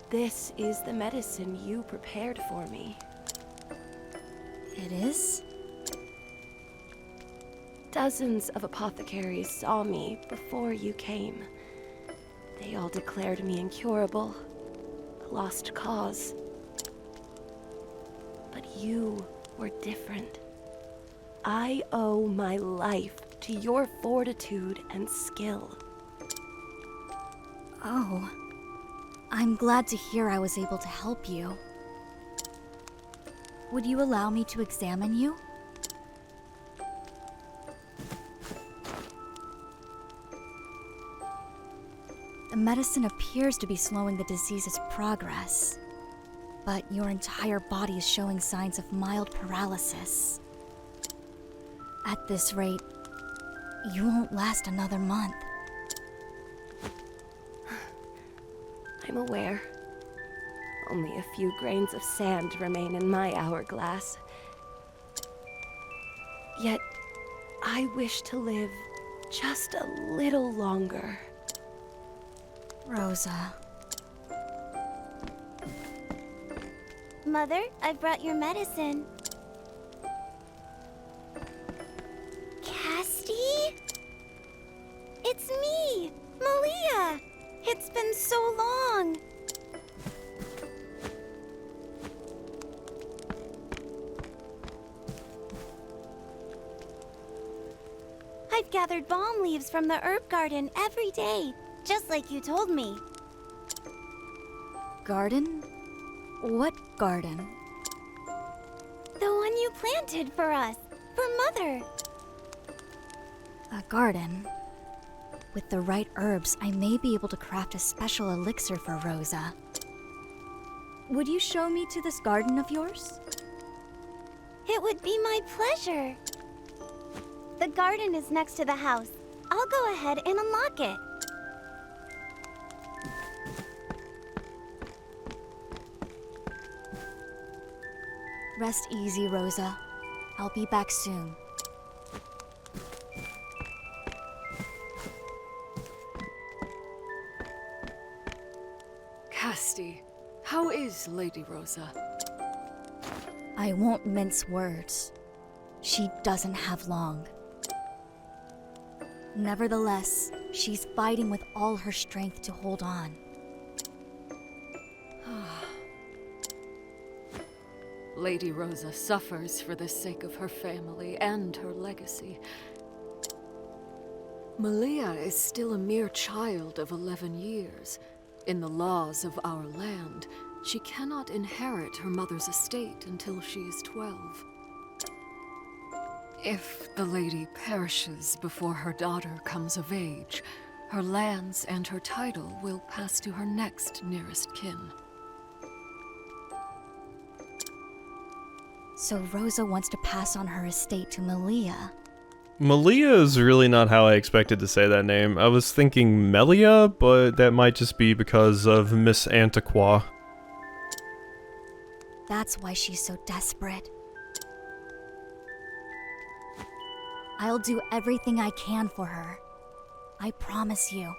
This is the medicine you prepared for me. It is? Dozens of apothecaries saw me before you came. They all declared me incurable, a lost cause. But you were different. I owe my life to your fortitude and skill. Oh. I'm glad to hear I was able to help you. Would you allow me to examine you? The medicine appears to be slowing the disease's progress, but your entire body is showing signs of mild paralysis. At this rate, you won't last another month. I'm aware. Only a few grains of sand remain in my hourglass. Yet, I wish to live just a little longer. Rosa. Mother, I've brought your medicine. Castti? It's me, Malia! It's been so long! I've gathered balm leaves from the herb garden every day, just like you told me. Garden? What garden? The one you planted for us, for Mother. A garden. With the right herbs, I may be able to craft a special elixir for Rosa. Would you show me to this garden of yours? It would be my pleasure. The garden is next to the house. I'll go ahead and unlock it. Rest easy, Rosa. I'll be back soon. Castti, how is Lady Rosa? I won't mince words. She doesn't have long. Nevertheless, she's fighting with all her strength to hold on. Lady Rosa suffers for the sake of her family and her legacy. Malia is still a mere child of 11 years. In the laws of our land, she cannot inherit her mother's estate until she is 12. If the lady perishes before her daughter comes of age, her lands and her title will pass to her next nearest kin. So Rosa wants to pass on her estate to Malia. Malia is really not how I expected to say that name. I was thinking Melia, but that might just be because of Miss Antiqua. That's why she's so desperate. I'll do everything I can for her. I promise you.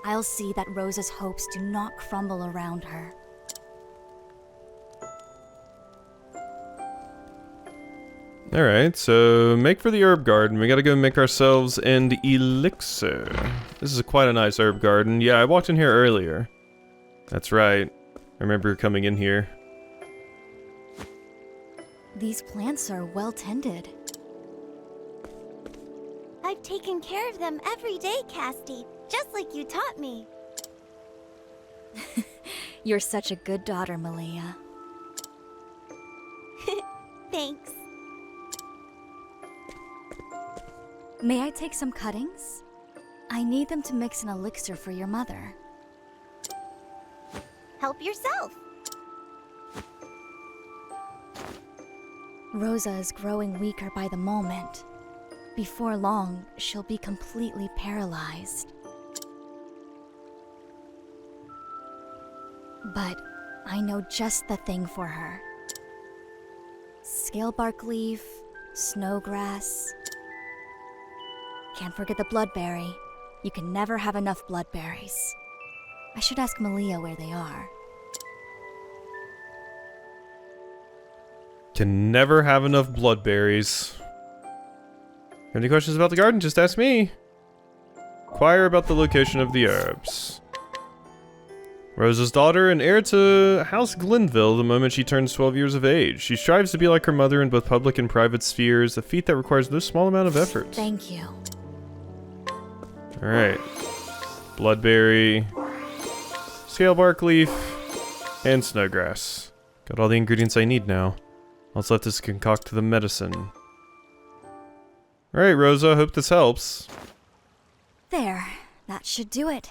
I'll see that Rosa's hopes do not crumble around her. Alright, so make for the herb garden. We gotta go make ourselves an elixir. This is quite a nice herb garden. Yeah, I walked in here earlier. That's right. I remember coming in here. These plants are well tended. I've taken care of them every day, Castti, just like you taught me. You're such a good daughter, Malia. Thanks. May I take some cuttings? I need them to mix an elixir for your mother. Help yourself. Rosa is growing weaker by the moment. Before long, she'll be completely paralyzed. But I know just the thing for her. Scalebark leaf, snowgrass. Can't forget the bloodberry. You can never have enough bloodberries. I should ask Malia where they are. Can never have enough bloodberries. Any questions about the garden? Just ask me. Inquire about the location of the herbs. Rosa's daughter and heir to House Glenville the moment she turns 12 years of age. She strives to be like her mother in both public and private spheres, a feat that requires no small amount of effort. Thank you. Alright. Bloodberry, scalebark leaf, and snowgrass. Got all the ingredients I need now. All that's left is to concoct the medicine. Alright, Rosa, hope this helps. There, that should do it.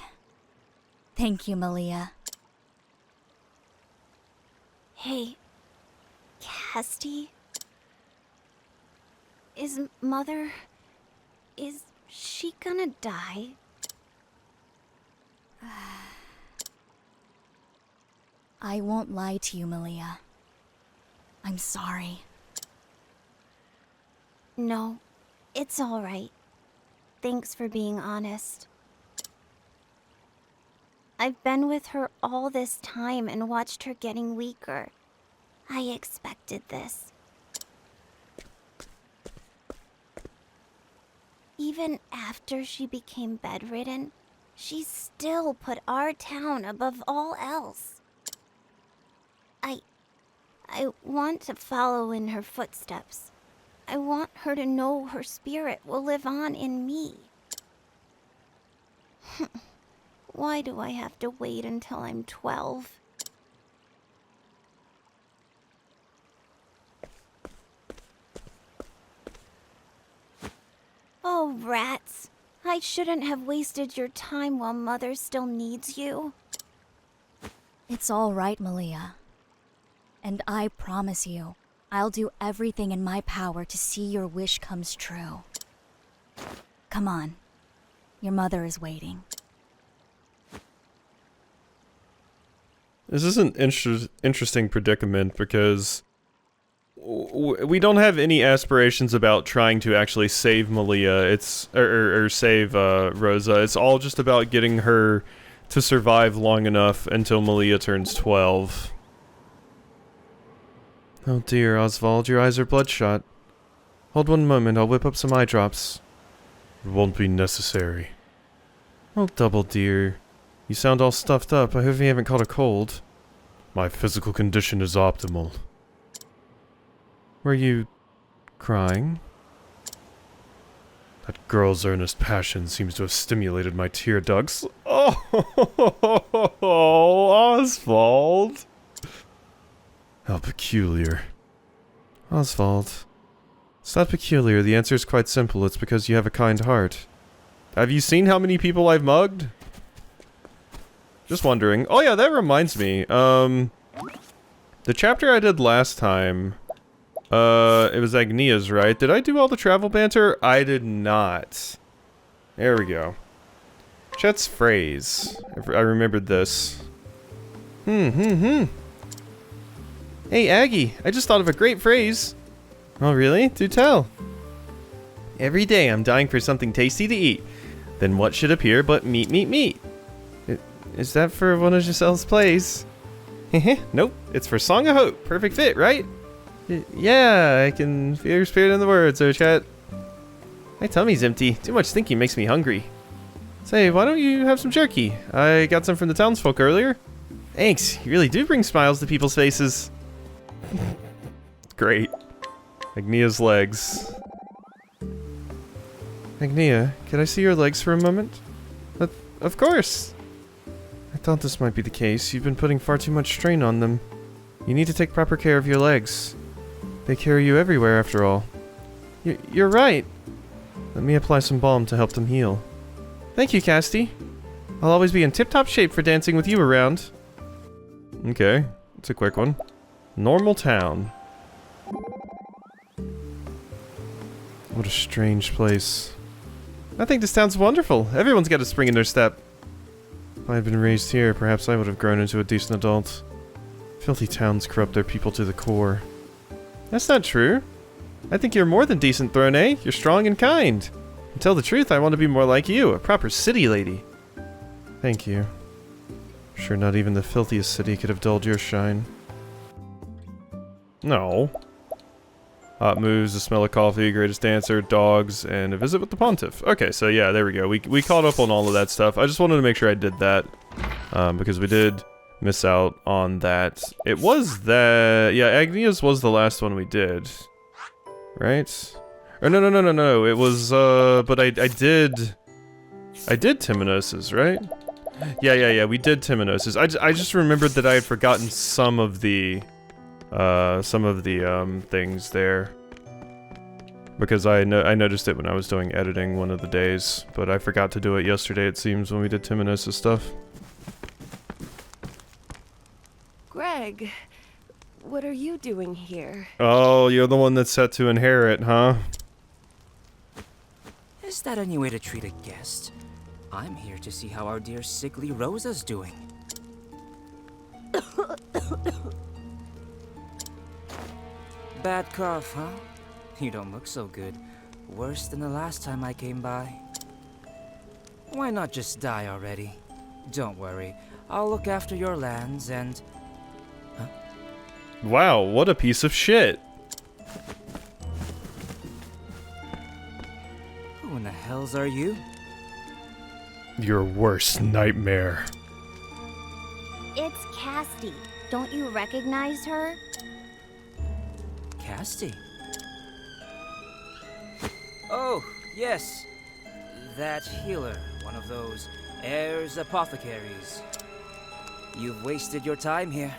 Thank you, Malia. Hey, Castti? Is Mother... is she gonna die? I won't lie to you, Malia. I'm sorry. No, it's all right. Thanks for being honest. I've been with her all this time and watched her getting weaker. I expected this. Even after she became bedridden, she still put our town above all else. I want to follow in her footsteps. I want her to know her spirit will live on in me. Why do I have to wait until I'm 12? Oh, rats. I shouldn't have wasted your time while Mother still needs you. It's all right, Malia. And I promise you, I'll do everything in my power to see your wish comes true. Come on. Your mother is waiting. This is an interesting predicament because we don't have any aspirations about trying to actually save Malia. It's or save Rosa. It's all just about getting her to survive long enough until Malia turns 12. Oh dear, Oswald, your eyes are bloodshot. Hold one moment, I'll whip up some eye drops. It won't be necessary. Oh, Double dear. You sound all stuffed up. I hope you haven't caught a cold. My physical condition is optimal. Were you crying? That girl's earnest passion seems to have stimulated my tear ducts. Oh, Oswald. How peculiar. Oswald. It's not peculiar. The answer is quite simple. It's because you have a kind heart. Have you seen how many people I've mugged? Just wondering. Oh yeah, that reminds me. The chapter I did last time, it was Agnia's, right? Did I do all the travel banter? I did not. There we go. Chet's phrase. I remembered this. Hey, Aggie, I just thought of a great phrase. Oh, really? Do tell. Every day I'm dying for something tasty to eat. Then what should appear but meat, meat, meat? Is that for one of Giselle's plays? Nope, it's for Song of Hope. Perfect fit, right? Yeah, I can feel your spirit in the words, oh chat. My tummy's empty. Too much thinking makes me hungry. Say, why don't you have some jerky? I got some from the townsfolk earlier. Thanks, you really do bring smiles to people's faces. Great. Agnia's legs. Agnia, can I see your legs for a moment? Of course! I thought this might be the case. You've been putting far too much strain on them. You need to take proper care of your legs. They carry you everywhere, after all. You're right! Let me apply some balm to help them heal. Thank you, Castti. I'll always be in tip-top shape for dancing with you around. Okay, it's a quick one. Normal town. What a strange place. I think this town's wonderful. Everyone's got a spring in their step. If I had been raised here, perhaps I would have grown into a decent adult. Filthy towns corrupt their people to the core. That's not true. I think you're more than decent, Throne. You're strong and kind. To tell the truth, I want to be more like you, a proper city lady. Thank you. Sure, not even the filthiest city could have dulled your shine. No. Hot moves, the smell of coffee, greatest dancer, dogs, and a visit with the pontiff. Okay, so yeah, there we go. We caught up on all of that stuff. I just wanted to make sure I did that, because we did miss out on that. It was that... Yeah, Agnia's was the last one we did. Right? Or no. It was, but I did Timonos's, right? Yeah, we did Timonos's. I just remembered that I had forgotten some of the things there. Because I noticed it when I was doing editing one of the days, but I forgot to do it yesterday, it seems, when we did Timonos's stuff. Greg, what are you doing here? Oh, you're the one that's set to inherit, huh? Is that a new way to treat a guest? I'm here to see how our dear sickly Rosa's doing. Bad cough, huh? You don't look so good. Worse than the last time I came by. Why not just die already? Don't worry. I'll look after your lands and... Huh? Wow, what a piece of shit. Who in the hells are you? Your worst nightmare. It's Castti. Don't you recognize her? Castti? Oh, yes. That healer, one of those heirs apothecaries. You've wasted your time here.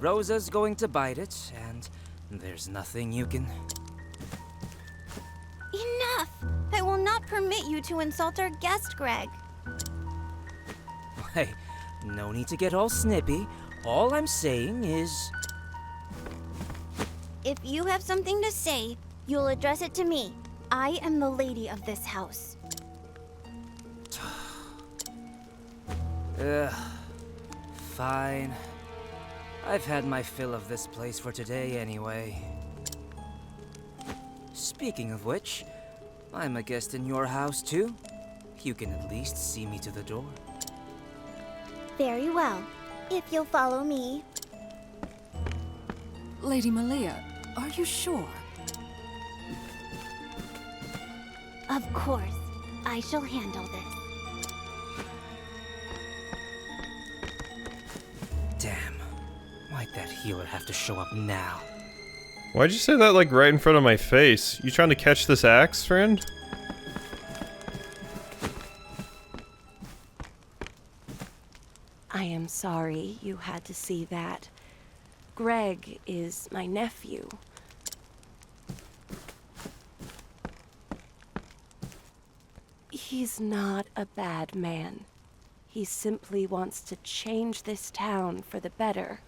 Rosa's going to bite it, and there's nothing you can... Enough! I will not permit you to insult our guest, Greg. Hey, no need to get all snippy. All I'm saying is... If you have something to say, you'll address it to me. I am the lady of this house. Ugh. Fine. I've had my fill of this place for today anyway. Speaking of which, I'm a guest in your house too. You can at least see me to the door. Very well. If you'll follow me. Lady Malia, are you sure? Of course. I shall handle this. Damn. Why'd that healer have to show up now? Why'd you say that like right in front of my face? You trying to catch this axe, friend? I am sorry you had to see that. Greg is my nephew. He's not a bad man. He simply wants to change this town for the better.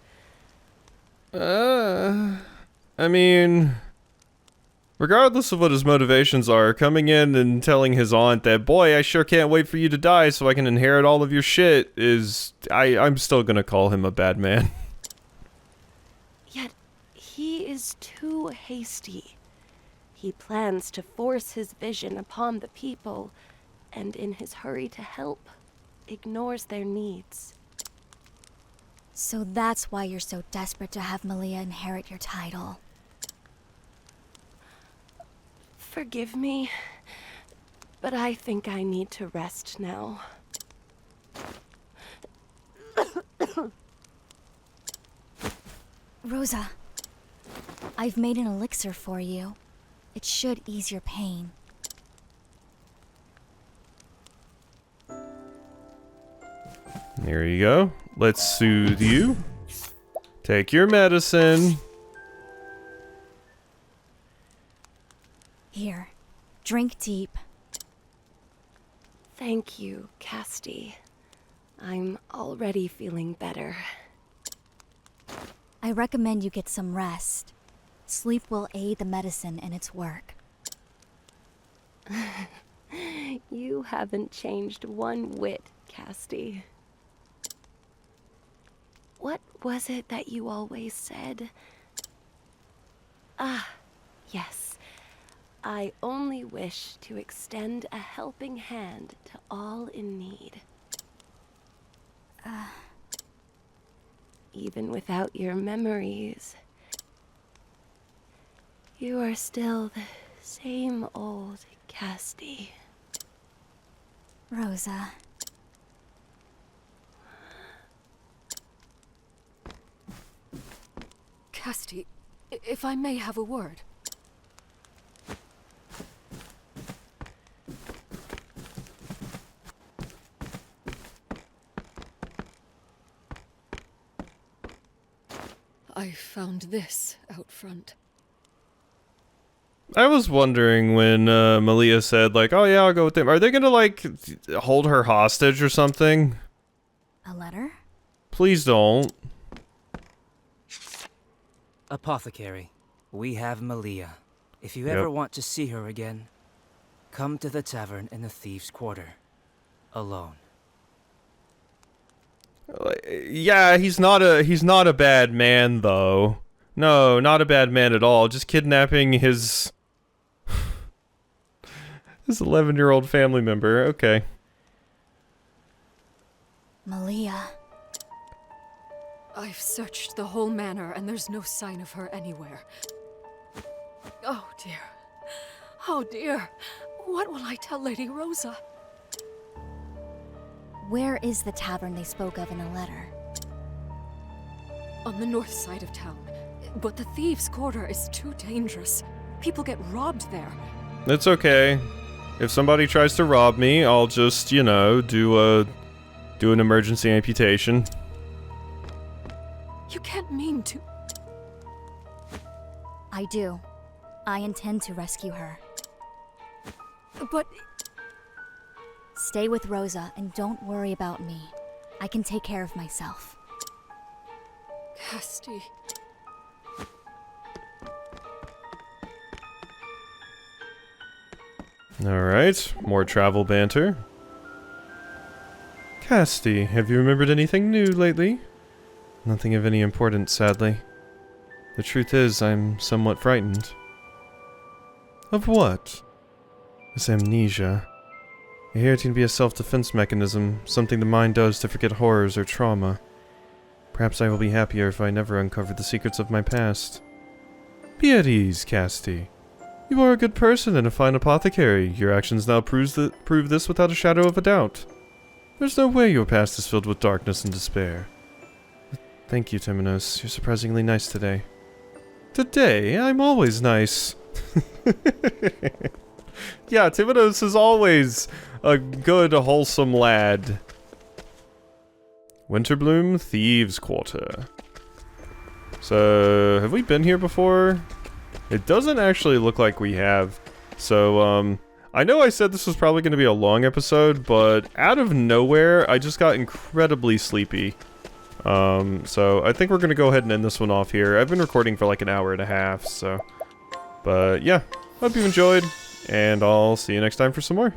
I mean, regardless of what his motivations are, coming in and telling his aunt that, boy, I sure can't wait for you to die so I can inherit all of your shit is, I'm still gonna call him a bad man. Yet, he is too hasty. He plans to force his vision upon the people, and in his hurry to help, ignores their needs. So that's why you're so desperate to have Malia inherit your title. Forgive me, but I think I need to rest now. Rosa, I've made an elixir for you. It should ease your pain. There you go. Let's soothe you. Take your medicine. Here, drink deep. Thank you, Castti. I'm already feeling better. I recommend you get some rest. Sleep will aid the medicine in its work. You haven't changed one whit, Castti. What was it that you always said? Ah, yes. I only wish to extend a helping hand to all in need. Even without your memories, you are still the same old Castti. Rosa. Castti, if I may have a word. I found this out front. I was wondering when Malia said, like, oh yeah, I'll go with them. Are they gonna, like, hold her hostage or something? A letter? Please don't. Apothecary, we have Malia. If you ever Yep. want to see her again, come to the tavern in the Thieves' Quarter. Alone. Yeah, he's not a bad man, though. No, not a bad man at all. Just kidnapping his 11-year-old family member. Okay. Malia. I've searched the whole manor and there's no sign of her anywhere. Oh dear. Oh dear. What will I tell Lady Rosa? Where is the tavern they spoke of in the letter? On the north side of town. But the Thieves' Quarter is too dangerous. People get robbed there. It's okay. If somebody tries to rob me, I'll just, you know, do an emergency amputation. You can't mean to... I do. I intend to rescue her. But... Stay with Rosa and don't worry about me. I can take care of myself. Castti... Alright, more travel banter. Castti, have you remembered anything new lately? Nothing of any importance, sadly. The truth is, I'm somewhat frightened. Of what? This amnesia. I hear it can be a self-defense mechanism, something the mind does to forget horrors or trauma. Perhaps I will be happier if I never uncover the secrets of my past. Be at ease, Castti. You are a good person and a fine apothecary. Your actions now prove this without a shadow of a doubt. There's no way your past is filled with darkness and despair. Thank you, Timonos. You're surprisingly nice today. Today? I'm always nice. Yeah, Timonos is always a good, wholesome lad. Winterbloom Thieves' Quarter. So, have we been here before? It doesn't actually look like we have. So, I know I said this was probably going to be a long episode, but out of nowhere, I just got incredibly sleepy. So I think we're going to go ahead and end this one off here. I've been recording for like an hour and a half, so. But yeah, hope you enjoyed, and I'll see you next time for some more.